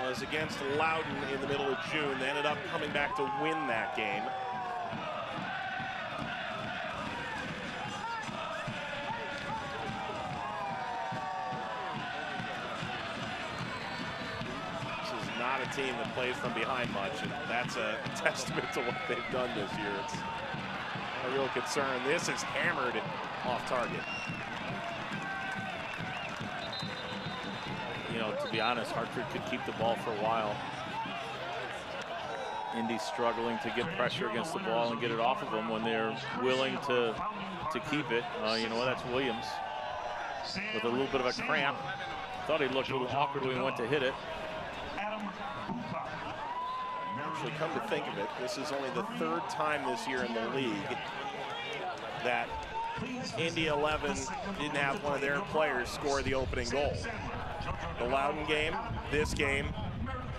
was against Loudoun in the middle of June. They ended up coming back to win that game. Not a team that plays from behind much, and that's a testament to what they've done this year. It's a real concern. This is hammered off target. You know, to be honest, Hartford could keep the ball for a while. Indy's struggling to get pressure against the ball and get it off of them when they're willing to keep it. You know, that's Williams with a little bit of a cramp. Thought he looked a little awkward when he went to hit it. Actually, come to think of it, this is only the 3rd time this year in the league that Indy 11 didn't have one of their players score the opening goal. The Loudoun game, this game,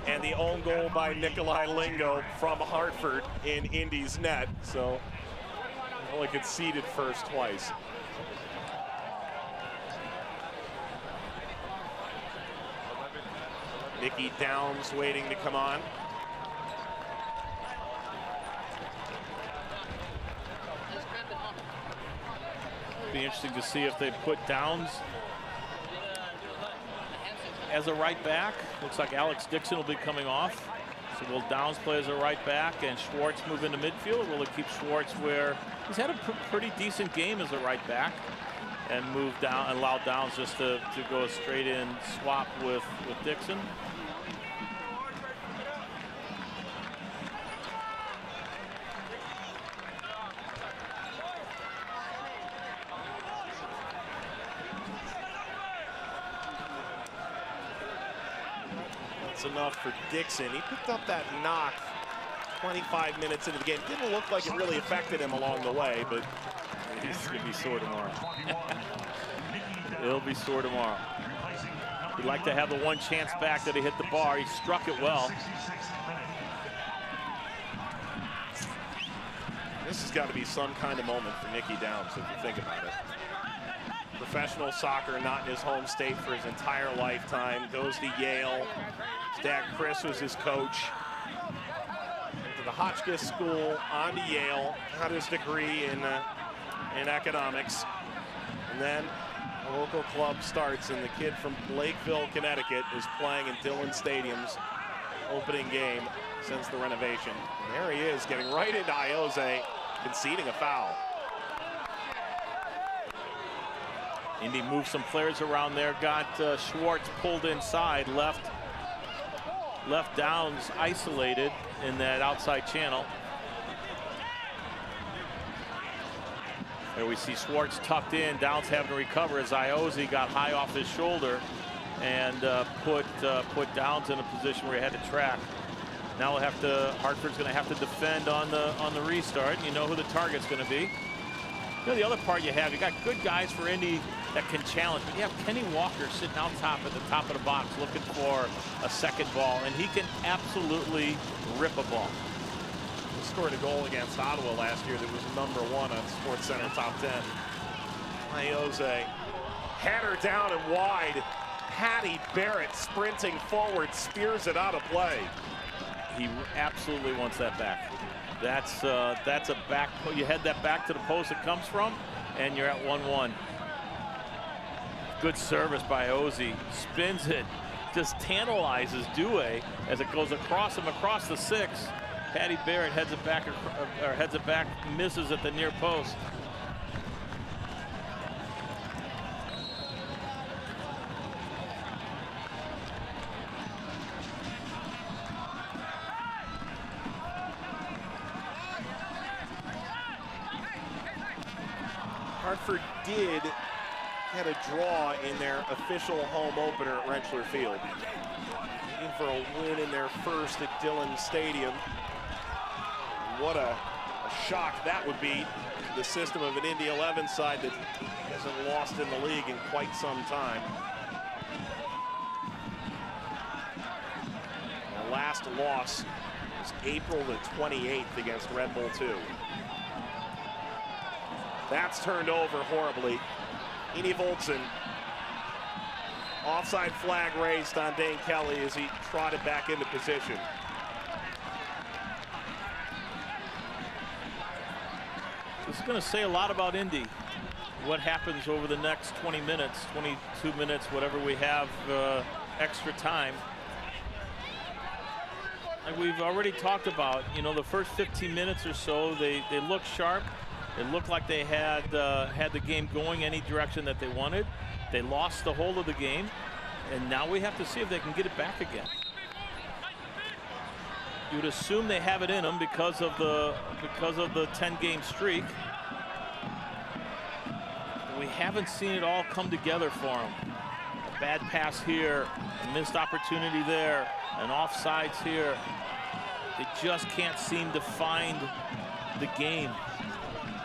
and the own goal by Nikolai Lingo from Hartford in Indy's net. So only conceded first twice. Nikki Downs waiting to come on. Be interesting to see if they put Downs as a right back. Looks like Alex Dixon will be coming off. So will Downs play as a right back and Schwartz move into midfield? Will it keep Schwartz where he's had a pretty decent game as a right back and move down and allow Downs just to go a straight in swap with Dixon? Enough for Dixon. He picked up that knock 25 minutes into the game. Didn't look like it really affected him along the way, but he's going to be sore tomorrow. He'll be sore tomorrow. He'd like to have the one chance back that he hit the bar. He struck it well. This has got to be some kind of moment for Nicky Downs, if you think about it. Professional soccer, not in his home state for his entire lifetime. Goes to Yale. His dad, Chris, was his coach. Went to the Hotchkiss School, on to Yale. Got his degree in economics. And then a local club starts, and the kid from Lakeville, Connecticut, is playing in Dillon Stadium's opening game since the renovation. And there he is, getting right into Iose, conceding a foul. Indy moved some players around there, got Schwartz pulled inside, left Downs isolated in that outside channel. There we see Schwartz tucked in, Downs having to recover as Iose got high off his shoulder and put Downs in a position where he had to track. Now we'll have to, Hartford's going to have to defend on the restart. And you know who the target's going to be. You know, the other part you got good guys for Indy that can challenge, but you have Kenny Walker sitting out top at the top of the box looking for a second ball, and he can absolutely rip a ball. He scored a goal against Ottawa last year that was #1 on SportsCenter Top 10. Iose had her down and wide. Patty Barrett sprinting forward, spears it out of play. He absolutely wants that back. That's a back. You head that back to the post it comes from, and you're at 1-1. Good service by Ozzy. Spins it, just tantalizes Douay as it goes across him across the 6. Patty Barrett heads it back, misses at the near post. Hartford did get a draw in their official home opener at Rentschler Field. Looking for a win in their first at Dillon Stadium. What a shock that would be to the system of an Indy 11 side that hasn't lost in the league in quite some time. Their last loss was April the 28th against Red Bull 2. That's turned over horribly. Eni Voltsen. Offside flag raised on Dane Kelly as he trotted back into position. This is going to say a lot about Indy. What happens over the next 20 minutes, 22 minutes, whatever we have extra time. Like we've already talked about, you know, the first 15 minutes or so, they look sharp. It looked like they had the game going any direction that they wanted. They lost the hold of the game, and now we have to see if they can get it back again. You would assume they have it in them because of the 10-game streak. We haven't seen it all come together for them. A bad pass here, a missed opportunity there, and offsides here. They just can't seem to find the game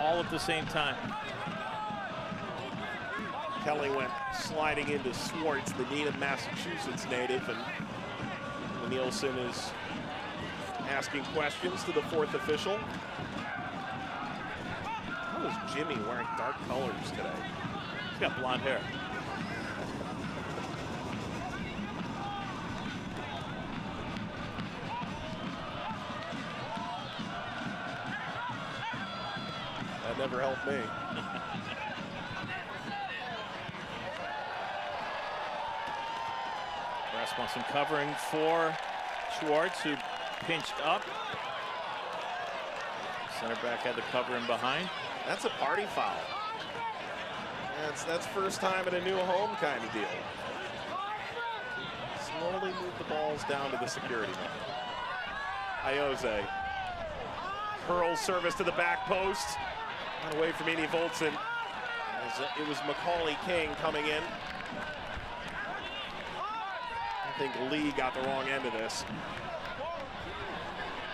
all at the same time. Kelly went sliding into Schwartz, the Needham, Massachusetts native, and Nielsen is asking questions to the fourth official. How is Jimmy wearing dark colors today? He's got blonde hair. That never helped me. Swanson covering for Schwartz, who pinched up. Center back had to cover him behind. That's a party foul. That's first time at a new home kind of deal. Slowly move the balls down to the security man. Iose hurls service to the back post. Not away from Indy Voltson. It was Macaulay King coming in. I think Lee got the wrong end of this.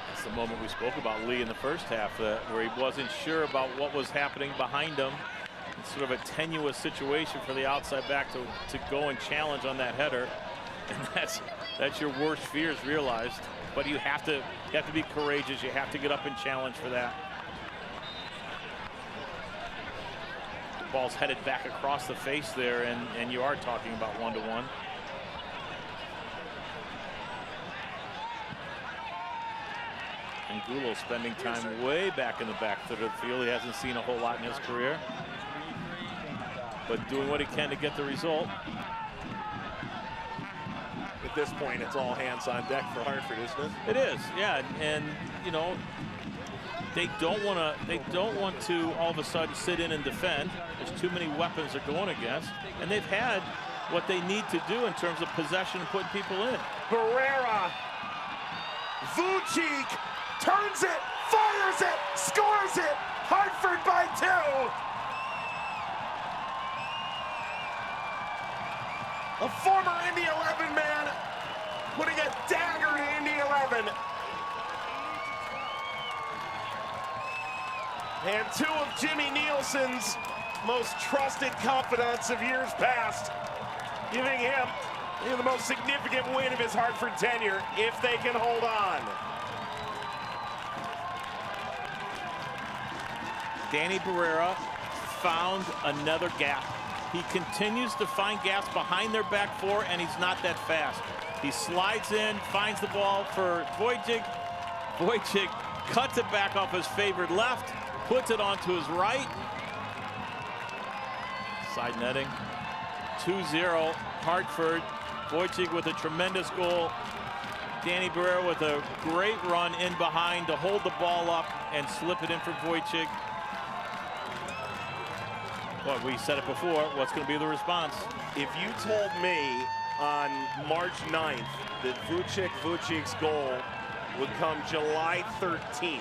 That's the moment we spoke about Lee in the first half, where he wasn't sure about what was happening behind him. It's sort of a tenuous situation for the outside back to go and challenge on that header. And that's your worst fears realized. But you have to be courageous. You have to get up and challenge for that. Ball's headed back across the face there, and you are talking about one-to-one. And Gulo spending time way back in the back third of the field. He hasn't seen a whole lot in his career, but doing what he can to get the result. At this point, it's all hands on deck for Hartford, isn't it? It is, yeah. And you know, they don't want to all of a sudden sit in and defend. There's too many weapons they're going against, and they've had what they need to do in terms of possession and putting people in. Barrera, Vucic turns it, fires it, scores it. Hartford by 2. A former Indy 11 man putting a dagger to Indy 11. And 2 of Jimmy Nielsen's most trusted confidants of years past, giving him the most significant win of his Hartford tenure, if they can hold on. Danny Barrera found another gap. He continues to find gaps behind their back four, and he's not that fast. He slides in, finds the ball for Wojcik. Wojcik cuts it back off his favored left, puts it onto his right. Side netting. 2-0 Hartford. Wojcik with a tremendous goal. Danny Barrera with a great run in behind to hold the ball up and slip it in for Wojcik. Well, we said it before, what's going to be the response? If you told me on March 9th that Vucic's goal would come July 13th,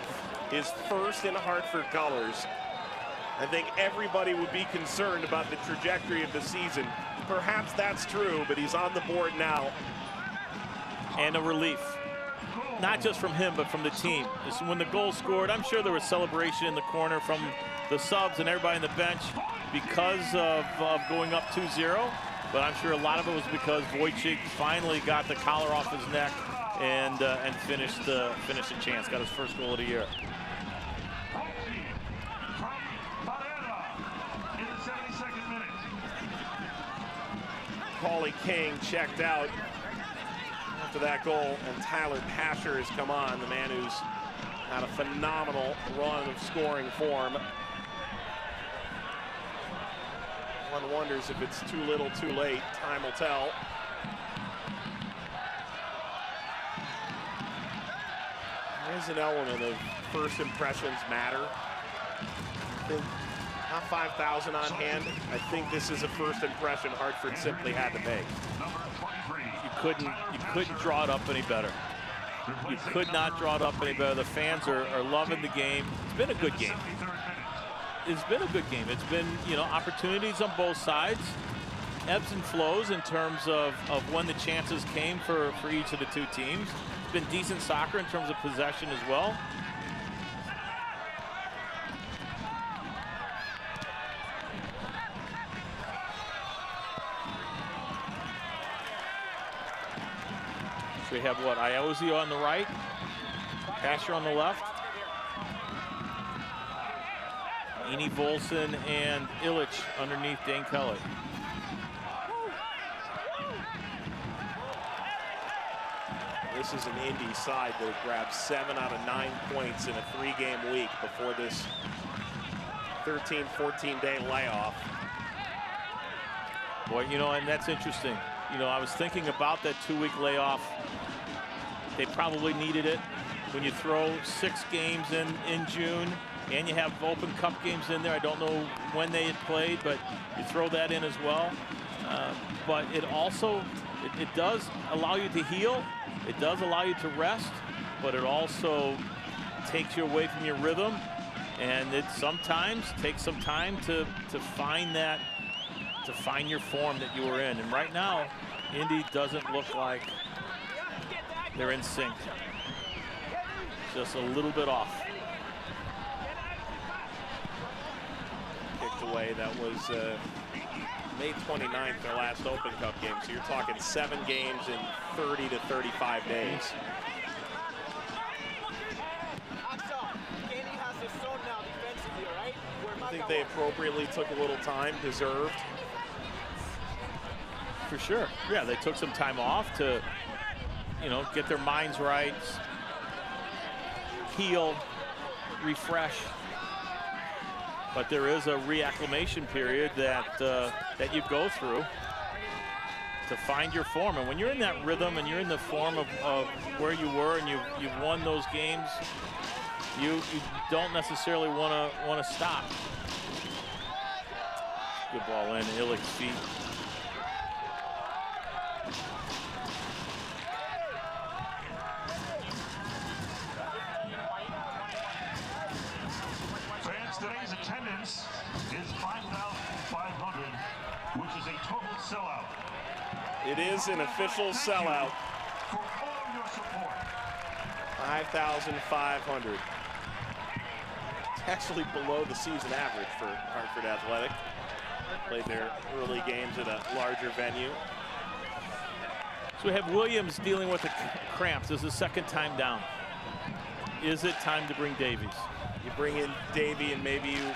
his first in Hartford colors, I think everybody would be concerned about the trajectory of the season. Perhaps that's true, but he's on the board now. And a relief. Not just from him, but from the team. When the goal scored, I'm sure there was celebration in the corner from the subs and everybody on the bench because of going up 2-0. But I'm sure a lot of it was because Wojcik finally got the collar off his neck and finished the chance. Got his first goal of the year. Macaulay King checked out after that goal, and Tyler Pasher has come on, the man who's had a phenomenal run of scoring form. One wonders if it's too little, too late. Time will tell. There is an element of first impressions matter. I think not 5,000 on hand. I think this is a first impression Hartford simply had to make. You couldn't draw it up any better. You could not draw it up any better. The fans are loving the game. It's been a good game. It's been a good game. It's been, you know, opportunities on both sides, ebbs and flows in terms of when the chances came for each of the two teams. It's been decent soccer in terms of possession as well. So we have what, Iose on the right, Pasher on the left. Indy Voltson and Illich underneath Dane Kelly. This is an Indy side that had grabbed 7 out of 9 points in a 3-game week before this 13, 14-day layoff. Boy, you know, and that's interesting. You know, I was thinking about that 2-week layoff. They probably needed it. When you throw 6 games in June and you have Open Cup games in there, I don't know when they had played, but you throw that in as well. But it also, it does allow you to heal. It does allow you to rest, but it also takes you away from your rhythm. And it sometimes takes some time to find that, to find your form that you were in. And right now, Indy doesn't look like they're in sync. Just a little bit off. Kicked away. That was May 29th, their last Open Cup game. So you're talking 7 games in 30 to 35 days. I think they appropriately took a little time, deserved. For sure. Yeah, they took some time off to, you know, get their minds right, heal, refresh. But there is a reacclimation period that that you go through to find your form. And when you're in that rhythm and you're in the form of where you were and you've won those games, you don't necessarily want to stop. Good ball in, Illick's feet. Fans, today's attendance is 5,500, which is a total sellout. It is an official sellout. For all your support. 5,500. It's actually below the season average for Hartford Athletic. Played their early games at a larger venue. So we have Williams dealing with the cramps. This is the second time down. Is it time to bring Davies? You bring in Davy and maybe you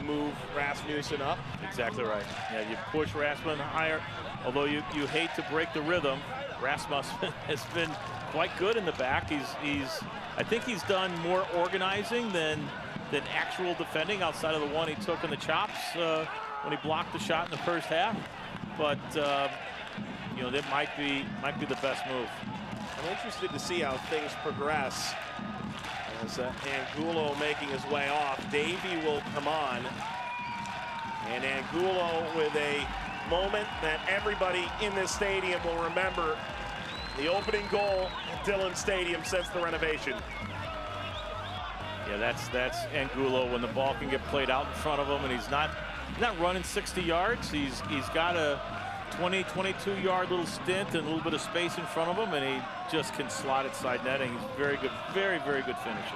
move Rasmussen up. Exactly right. Yeah, you push Rasmussen higher. Although you hate to break the rhythm, Rasmussen has been quite good in the back. I think he's done more organizing than actual defending outside of the one he took in the chops when he blocked the shot in the first half. But you know, that might be the best move. I'm interested to see how things progress. As Angulo making his way off, Davy will come on. And Angulo with a moment that everybody in this stadium will remember. The opening goal at Dillon Stadium since the renovation. Yeah, that's Angulo when the ball can get played out in front of him and he's not running 60 yards. He's got a 20, 22-yard little stint and a little bit of space in front of him, and he just can slot it side netting. He's very good, very, very good finisher.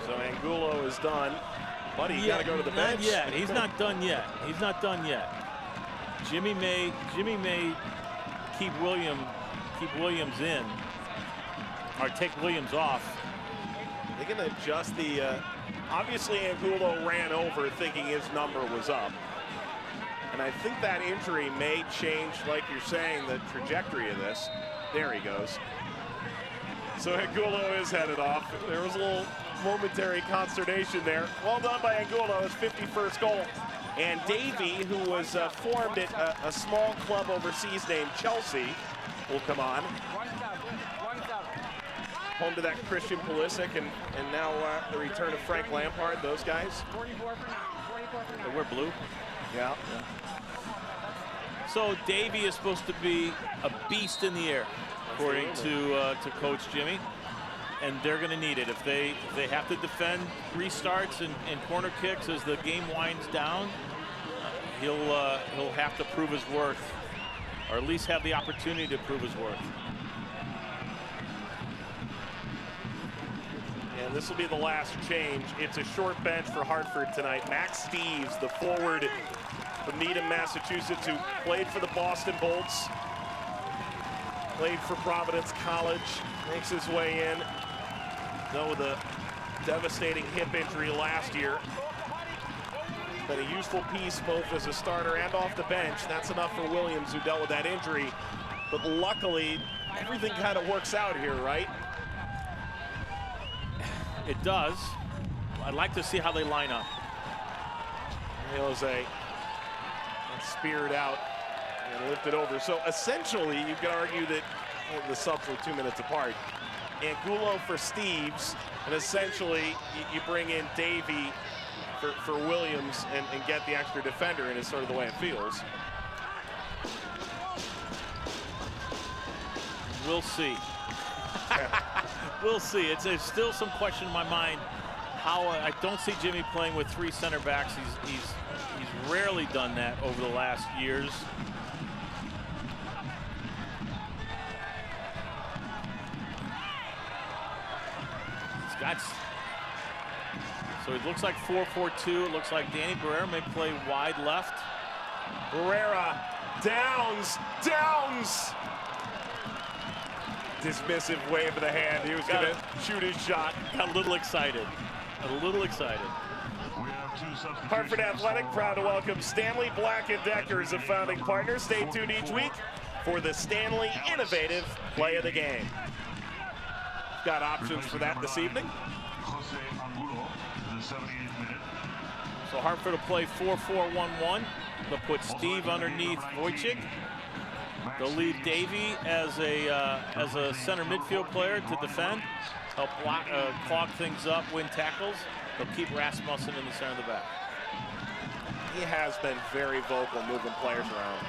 So Angulo is done, but he got to go to the bench. Not yet. He's not done yet. He's not done yet. Jimmy may keep Williams in, or take Williams off. They're going to adjust the. Obviously, Angulo ran over thinking his number was up. And I think that injury may change, like you're saying, the trajectory of this. There he goes. So Angulo is headed off. There was a little momentary consternation there. Well done by Angulo, his 51st goal. And Davy, who was formed at a small club overseas named Chelsea, will come on. Home to that Christian Pulisic and now the return of Frank Lampard, those guys. They wear blue. Yeah. So Davy is supposed to be a beast in the air, according to Coach Jimmy, and they're going to need it if they have to defend restarts and corner kicks as the game winds down. He'll have to prove his worth, or at least have the opportunity to prove his worth. And this will be the last change. It's a short bench for Hartford tonight. Max Steves, the forward from Needham, Massachusetts, who played for the Boston Bolts, played for Providence College, makes his way in, though with a devastating hip injury last year. Been a useful piece both as a starter and off the bench. That's enough for Williams, who dealt with that injury. But luckily, everything kind of works out here, right? It does. I'd like to see how they line up. Jose speared out and lift it over. So essentially, you could argue that the subs were 2 minutes apart. Angulo for Steves, and essentially you bring in Davey for Williams and get the extra defender, and it's sort of the way it feels. We'll see. We'll see. It's still some question in my mind how I don't see Jimmy playing with 3 center backs. He's rarely done that over the last years. So it looks like 4-4-2. It looks like Danny Barrera may play wide left. Barrera, Downs. Dismissive wave of the hand. He was going to shoot his shot. Got a little excited. Hartford Athletic proud to welcome Stanley Black & Decker as a founding partner. Stay tuned each week for the Stanley Innovative Play of the Game. Got options for that this evening. So Hartford will play 4-4-1-1. They'll put Steve underneath Wojcik. They'll leave Davey as a center midfield player to defend, help clog things up, win tackles. They'll keep Rasmussen in the center of the back. He has been very vocal moving players around.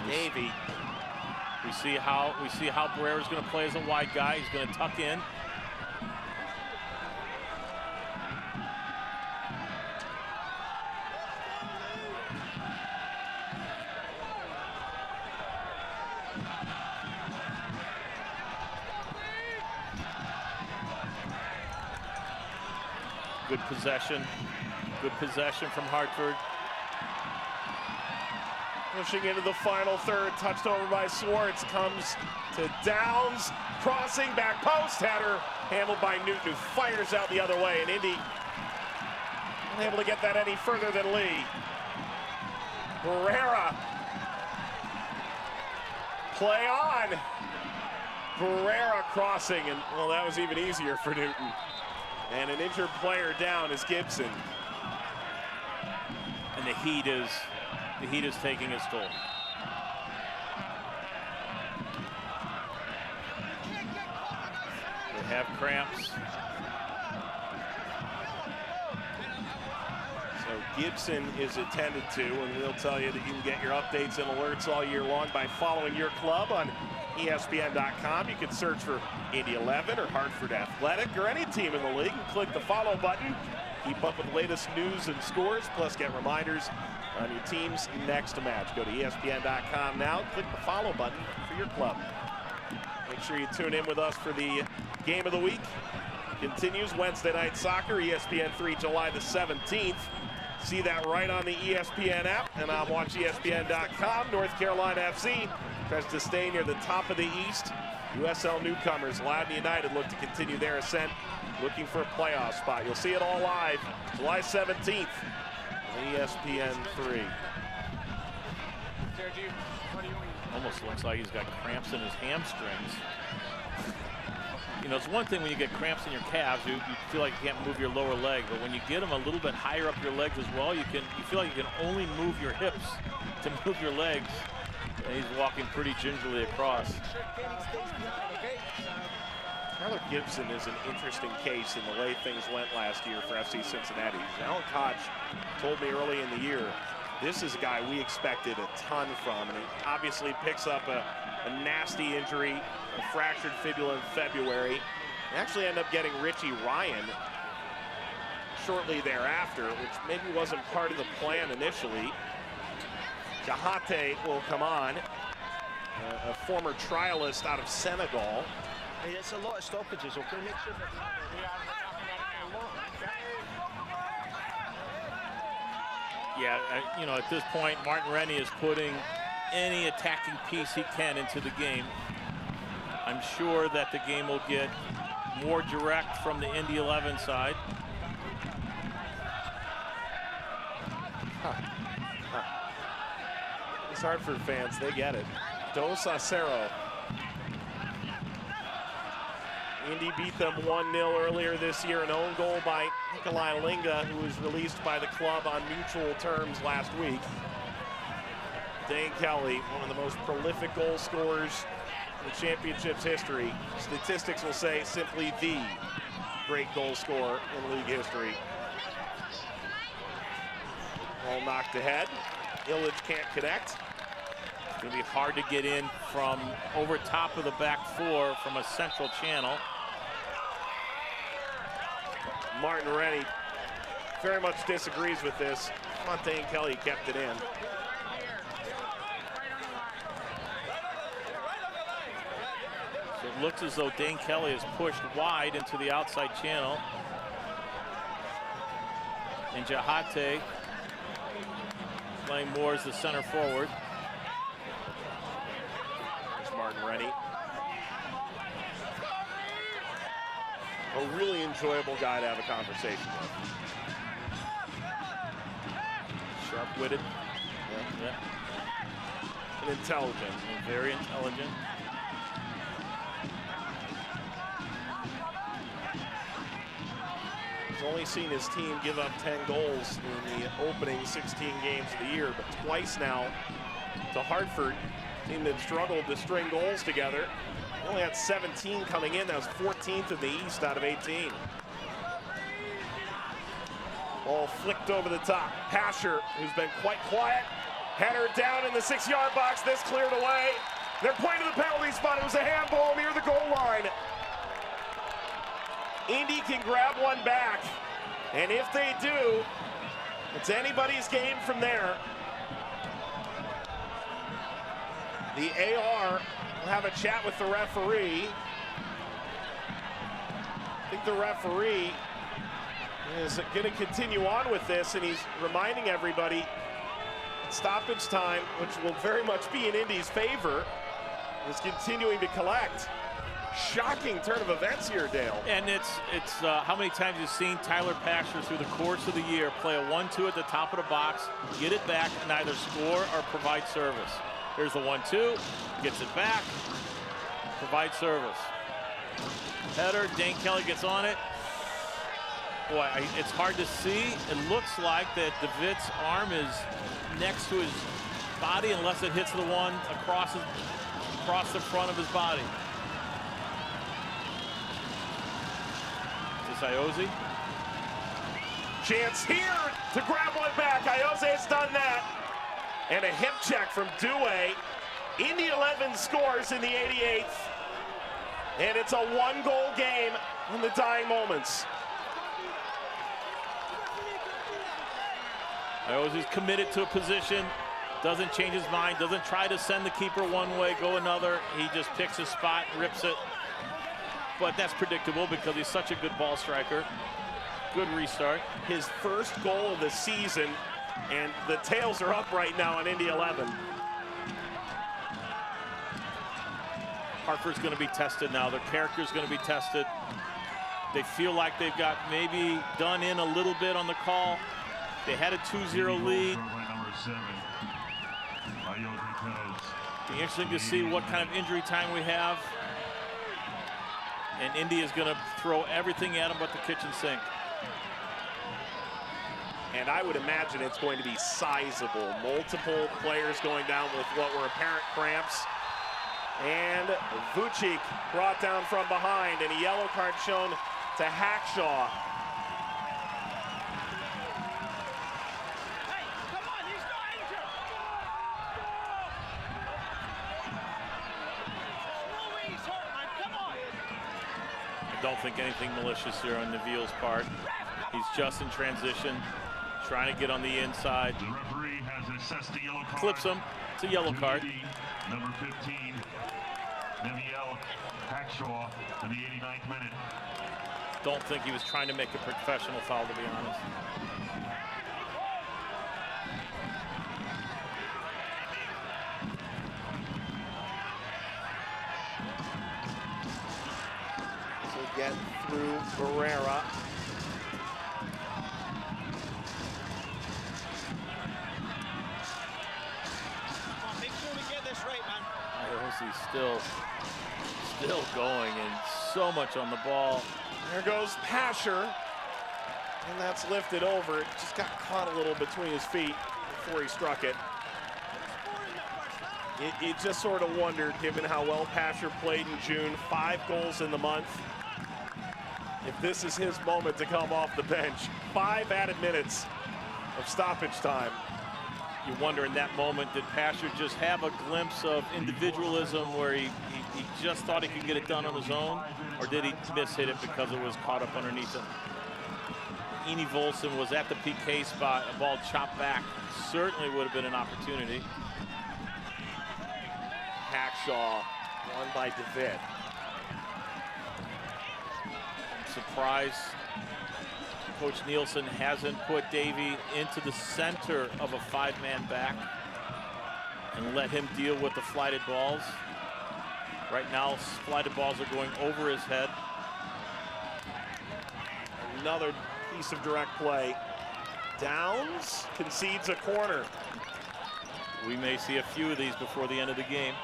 Davey. We see how Barrera's going to play as a wide guy. He's going to tuck in. Good possession from Hartford. Pushing into the final third, touched over by Swartz, comes to Downs, crossing back post, header handled by Newton, who fires out the other way, and Indy unable to get that any further than Lee. Barrera, play on. Barrera crossing, and well, that was even easier for Newton. And an injured player down is Gibson. And the heat is taking its toll. They have cramps. So Gibson is attended to, and we'll tell you that you can get your updates and alerts all year long by following your club on ESPN.com. You can search for Indy 11 or Hartford Athletic or any team in the league and click the follow button. Keep up with the latest news and scores, plus get reminders on your team's next match. Go to ESPN.com now, click the follow button for your club. Make sure you tune in with us for the game of the week. Continues Wednesday Night Soccer, ESPN3, July the 17th. See that right on the ESPN app, and on WatchESPN.com. North Carolina FC tries to stay near the top of the East. USL newcomers, Loudoun United, look to continue their ascent, looking for a playoff spot. You'll see it all live July 17th on ESPN3. Almost looks like he's got cramps in his hamstrings. You know, it's one thing when you get cramps in your calves, you feel like you can't move your lower leg, but when you get them a little bit higher up your legs as well, you feel like you can only move your hips to move your legs. And he's walking pretty gingerly across. Tyler Gibson is an interesting case in the way things went last year for FC Cincinnati. Alan Koch told me early in the year, this is a guy we expected a ton from, and he obviously picks up a nasty injury, a fractured fibula in February. They actually end up getting Richie Ryan shortly thereafter, which maybe wasn't part of the plan initially. Jahate will come on, a former trialist out of Senegal. It's a lot of stoppages, okay? Make sure Yeah, you know, at this point, Martin Rennie is putting any attacking piece he can into the game. I'm sure that the game will get more direct from the Indy 11 side. These Hartford fans, they get it. Dos Acero. Indy beat them 1-0 earlier this year, an own goal by Nikolai Linga, who was released by the club on mutual terms last week. Dane Kelly, one of the most prolific goal scorers in the championship's history. Statistics will say simply the great goal scorer in league history. Ball knocked ahead. Illich can't connect. It's going to be hard to get in from over top of the back four from a central channel. Martin Rennie very much disagrees with this. Dane Kelly kept it in. So it looks as though Dane Kelly is pushed wide into the outside channel. And Jahate playing more as the center forward. There's Martin Rennie. A really enjoyable guy to have a conversation with. Sharp-witted. Yeah. And intelligent. And very intelligent. He's only seen his team give up 10 goals in the opening 16 games of the year, but twice now to Hartford, a team that struggled to string goals together. He only had 17 coming in. That was 14th in the East out of 18. Ball flicked over the top. Pasher, who's been quite quiet, header down in the 6-yard box. This cleared away. They're pointing to the penalty spot. It was a handball near the goal line. Indy can grab one back, and if they do, it's anybody's game from there. The AR will have a chat with the referee. I think the referee is going to continue on with this, and he's reminding everybody stoppage time, which will very much be in Indy's favor, is continuing to collect. Shocking turn of events here, Dale. And it's how many times you've seen Tyler Pasher through the course of the year play a 1-2 at the top of the box, get it back, and either score or provide service. Here's the 1-2, gets it back, provide service. Header, Dane Kelly gets on it. Boy, it's hard to see. It looks like that DeWitt's arm is next to his body unless it hits the one across the front of his body. Iose. Chance here to grab one back. Iose has done that. And a hip check from Dewey. Indy 11 scores in the 88th. And it's a 1-goal game in the dying moments. Iose's committed to a position, doesn't change his mind, doesn't try to send the keeper one way, go another. He just picks his spot, rips it. But that's predictable because he's such a good ball striker. Good restart. His first goal of the season, and the tails are up right now on Indy 11. Hartford's going to be tested now. Their character's going to be tested. They feel like they've got maybe done in a little bit on the call. They had a 2-0 lead. Be interesting to see what kind of injury time we have. And Indy is going to throw everything at them but the kitchen sink. And I would imagine it's going to be sizable. Multiple players going down with what were apparent cramps. And Vucic brought down from behind, and a yellow card shown to Hackshaw. I don't think anything malicious here on Neville's part. He's just in transition, trying to get on the inside. The referee has assessed a yellow card. Clips him. It's a yellow card. Number 15, Neville Hackshaw in the 89th minute. Don't think he was trying to make a professional foul, to be honest. Get through Barrera. Make sure we get this right, man. Iose still going and so much on the ball. There goes Pasher. And that's lifted over. It just got caught a little between his feet before he struck it. You just sort of wondered, given how well Pasher played in June, 5 goals in the month, if this is his moment to come off the bench. 5 added minutes of stoppage time. You wonder in that moment, did Pasher just have a glimpse of individualism where he just thought he could get it done on his own, or did he miss-hit it because it was caught up underneath him? Indy Volson was at the PK spot, a ball chopped back. Certainly would have been an opportunity. Hackshaw, won by DeVitt. Surprise, Coach Nielsen hasn't put Davey into the center of a 5-man back and let him deal with the flighted balls. Right now, flighted balls are going over his head. Another piece of direct play. Downs concedes a corner. We may see a few of these before the end of the game.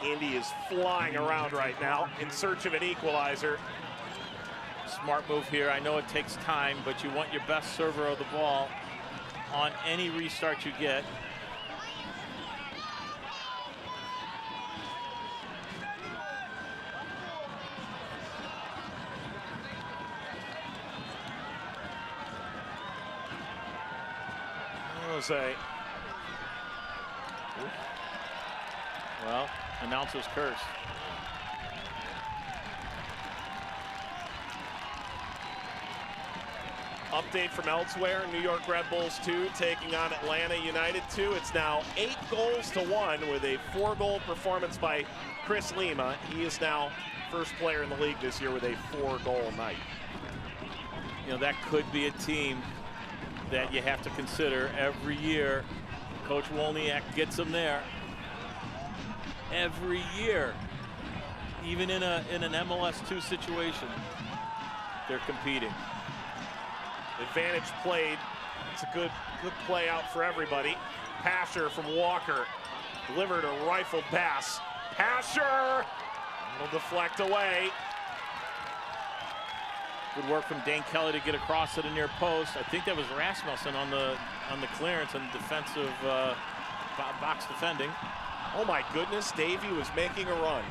Indy is flying around right now in search of an equalizer. Smart move here. I know it takes time, but you want your best server of the ball on any restart you get. Jose. Well, announcer's curse. Update from elsewhere. New York Red Bulls 2 taking on Atlanta United 2. It's now 8-1 with a 4-goal performance by Chris Lima. He is now first player in the league this year with a 4-goal night. You know, that could be a team that you have to consider every year. Coach Wolniak gets them there every year, even in an MLS2 situation. They're competing. Advantage played. It's a good play out for everybody. Pasher from Walker delivered a rifle pass. Pasher will deflect away. Good work from Dane Kelly to get across to the near post. I think that was Rasmussen on the clearance and defensive box defending. Oh my goodness, Davey was making a run.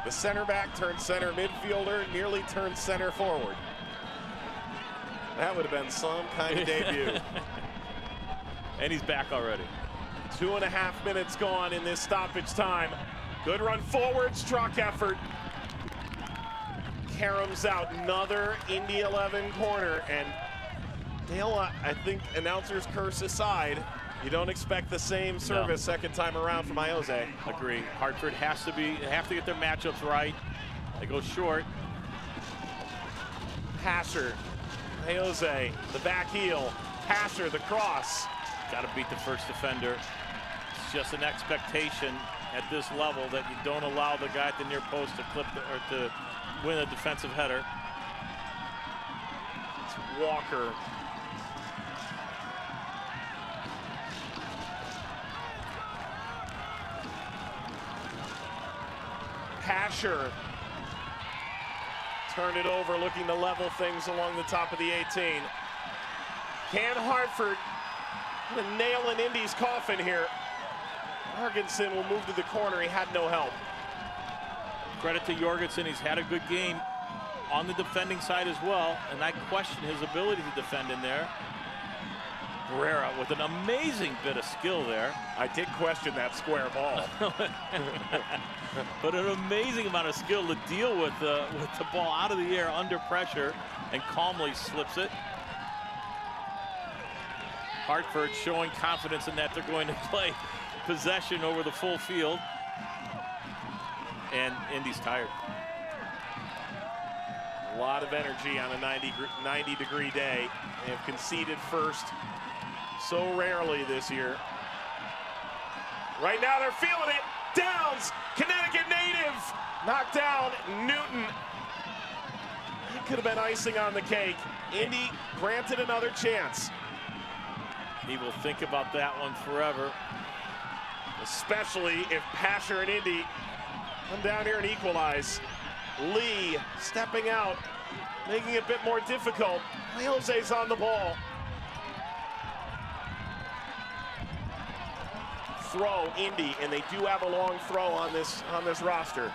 The center back turned center midfielder, nearly turned center forward. That would have been some kind of debut. And he's back already. 2.5 minutes gone in this stoppage time. Good run forward, struck effort. Karam's out, another Indy 11 corner. And Dale, I think announcer's curse aside, you don't expect the same service second time around from Jose. Agree. Hartford have to get their matchups right. They go short. Pasher, Jose, the back heel. Pasher, the cross. Got to beat the first defender. It's just an expectation at this level that you don't allow the guy at the near post to clip or to win a defensive header. It's Walker. Pasher turned it over, looking to level things along the top of the 18. Can Hartford put a nail in Indy's coffin here? Jorgensen will move to the corner. He had no help. Credit to Jorgensen. He's had a good game on the defending side as well, and I question his ability to defend in there. Guerrera with an amazing bit of skill there. I did question that square ball. But an amazing amount of skill to deal with the ball out of the air under pressure and calmly slips it. Hartford showing confidence in that they're going to play possession over the full field. And Indy's tired. A lot of energy on a 90-degree day. They have conceded first so rarely this year. Right now they're feeling it. Downs, Connecticut native, knocked down Newton. It could have been icing on the cake. Indy granted another chance. He will think about that one forever. Especially if Pasher and Indy come down here and equalize. Lee stepping out, making it a bit more difficult. Jose's on the ball. Throw, Indy, and they do have a long throw on this roster.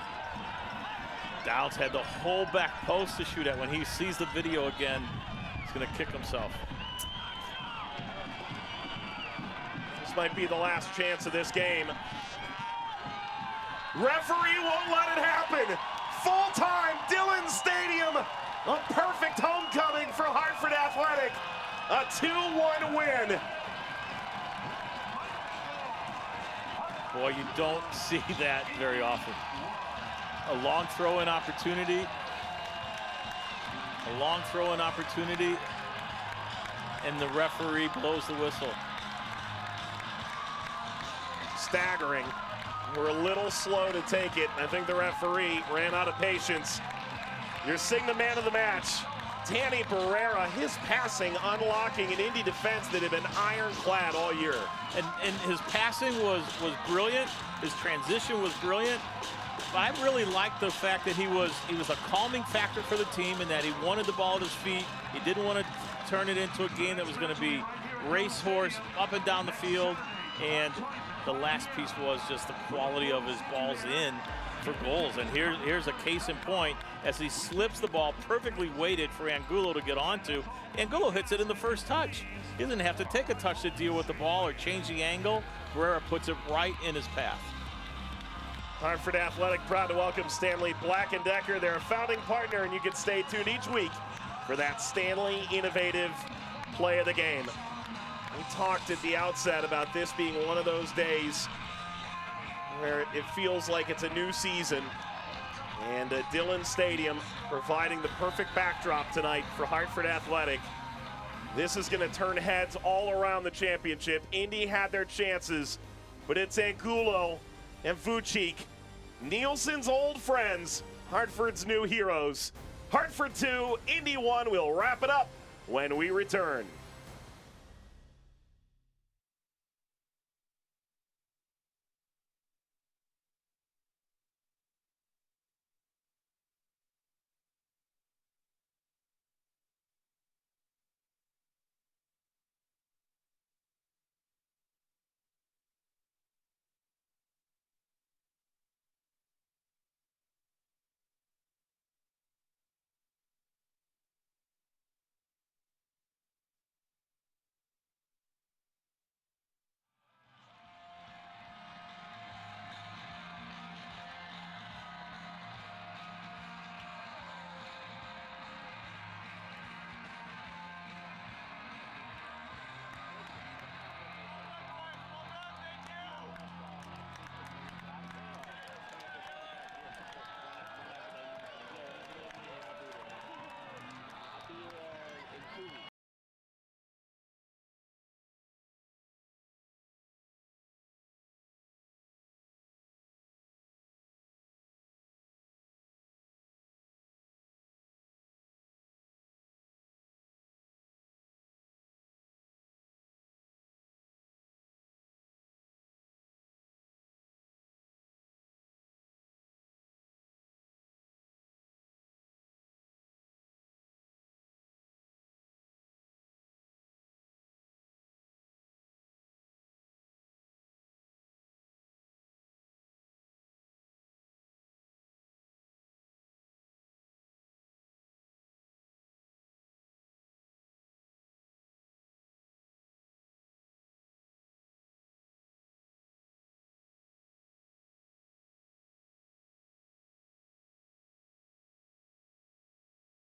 Downs had the whole back post to shoot at. When he sees the video again, he's going to kick himself. This might be the last chance of this game. Referee won't let it happen. Full time, Dillon Stadium. A perfect homecoming for Hartford Athletic. A 2-1 win. Boy, you don't see that very often. A long throw-in opportunity. A long throw-in opportunity. And the referee blows the whistle. Staggering. We're a little slow to take it. I think the referee ran out of patience. You're seeing the man of the match, Danny Barrera, his passing unlocking an Indy defense that had been ironclad all year. And his passing was brilliant. His transition was brilliant. But I really liked the fact that he was a calming factor for the team and that he wanted the ball at his feet. He didn't want to turn it into a game that was going to be racehorse up and down the field. And the last piece was just the quality of his balls in for goals. And here's a case in point as he slips the ball, perfectly weighted for Angulo to get onto. Angulo hits it in the first touch. He doesn't have to take a touch to deal with the ball or change the angle. Barrera puts it right in his path. Hartford Athletic proud to welcome Stanley Black & Decker. They're a founding partner, and you can stay tuned each week for that Stanley Innovative Play of the Game. We talked at the outset about this being one of those days where it feels like it's a new season. And Dillon Stadium providing the perfect backdrop tonight for Hartford Athletic. This is going to turn heads all around the championship. Indy had their chances, but it's Angulo and Vucic, Nielsen's old friends, Hartford's new heroes. Hartford 2, Indy 1. We'll wrap it up when we return.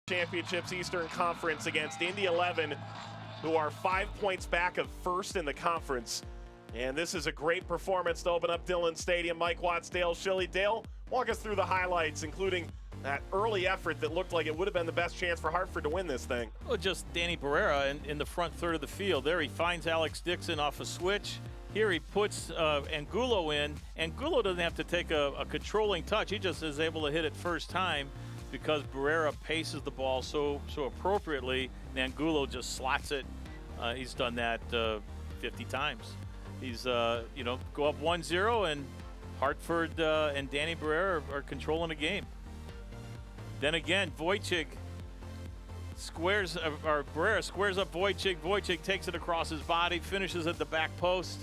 Championships Eastern Conference against Indy 11, who are 5 points back of first in the conference. And this is a great performance to open up Dillon Stadium. Mike Watts, Dale Shilly. Dale, walk us through the highlights, including that early effort that looked like it would have been the best chance for Hartford to win this thing. Well, just Danny Barrera in the front third of the field. There he finds Alex Dixon off a switch. Here he puts Angulo in. Angulo doesn't have to take a controlling touch. He just is able to hit it first time because Barrera paces the ball so appropriately, and Angulo just slots it. He's done that 50 times. He's, go up 1-0, and Hartford and Danny Barrera are controlling the game. Then again, Wojcik squares, or Barrera squares up Wojcik. Wojcik takes it across his body, finishes at the back post.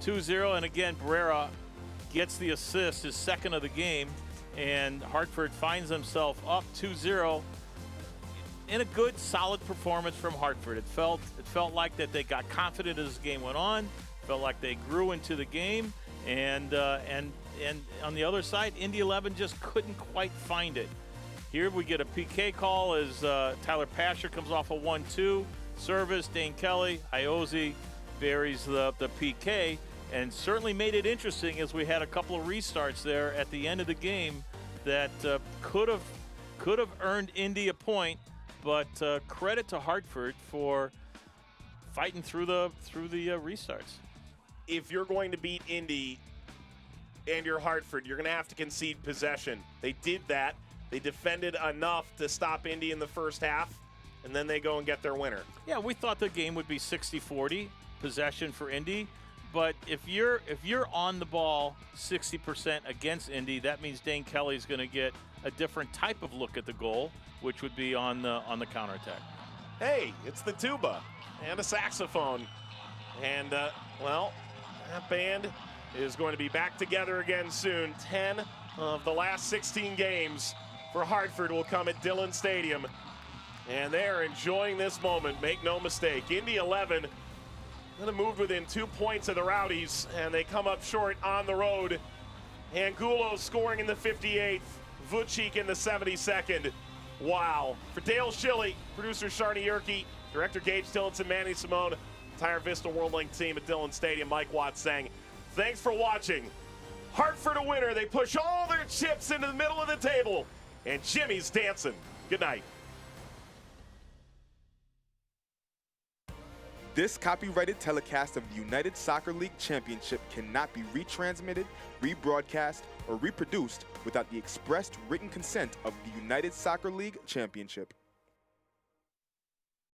2-0, and again, Barrera gets the assist, his second of the game, and Hartford finds himself up 2-0 in a good, solid performance from Hartford. It felt like that they got confident as the game went on, felt like they grew into the game, and on the other side, Indy 11 just couldn't quite find it. Here we get a PK call as Tyler Pasher comes off a 1-2 service. Dane Kelly, Iozzi buries the PK, and certainly made it interesting as we had a couple of restarts there at the end of the game that could have earned Indy a point. But credit to Hartford for fighting through the restarts. If you're going to beat Indy and you're Hartford, you're going to have to concede possession. They did that. They defended enough to stop Indy in the first half, and then they go and get their winner. Yeah, we thought the game would be 60-40 possession for Indy, but if you're on the ball 60% against Indy, that means Dane Kelly's going to get a different type of look at the goal, which would be on the counterattack. Hey, it's the tuba and a saxophone, and well, that band is going to be back together again soon. 10 of the last 16 games for Hartford will come at Dillon Stadium, and they're enjoying this moment, make no mistake. Indy 11 going to move within 2 points of the Rowdies, and they come up short on the road. Angulo scoring in the 58th, Vucic in the 72nd. Wow. For Dale Schilly, producer Sharni Yerke, director Gage Tillinson, Manny Simone, entire Vista WorldLink team at Dillon Stadium, Mike Watts saying, thanks for watching. Hartford a winner. They push all their chips into the middle of the table, and Jimmy's dancing. Good night. This copyrighted telecast of the United Soccer League Championship cannot be retransmitted, rebroadcast, or reproduced without the expressed written consent of the United Soccer League Championship.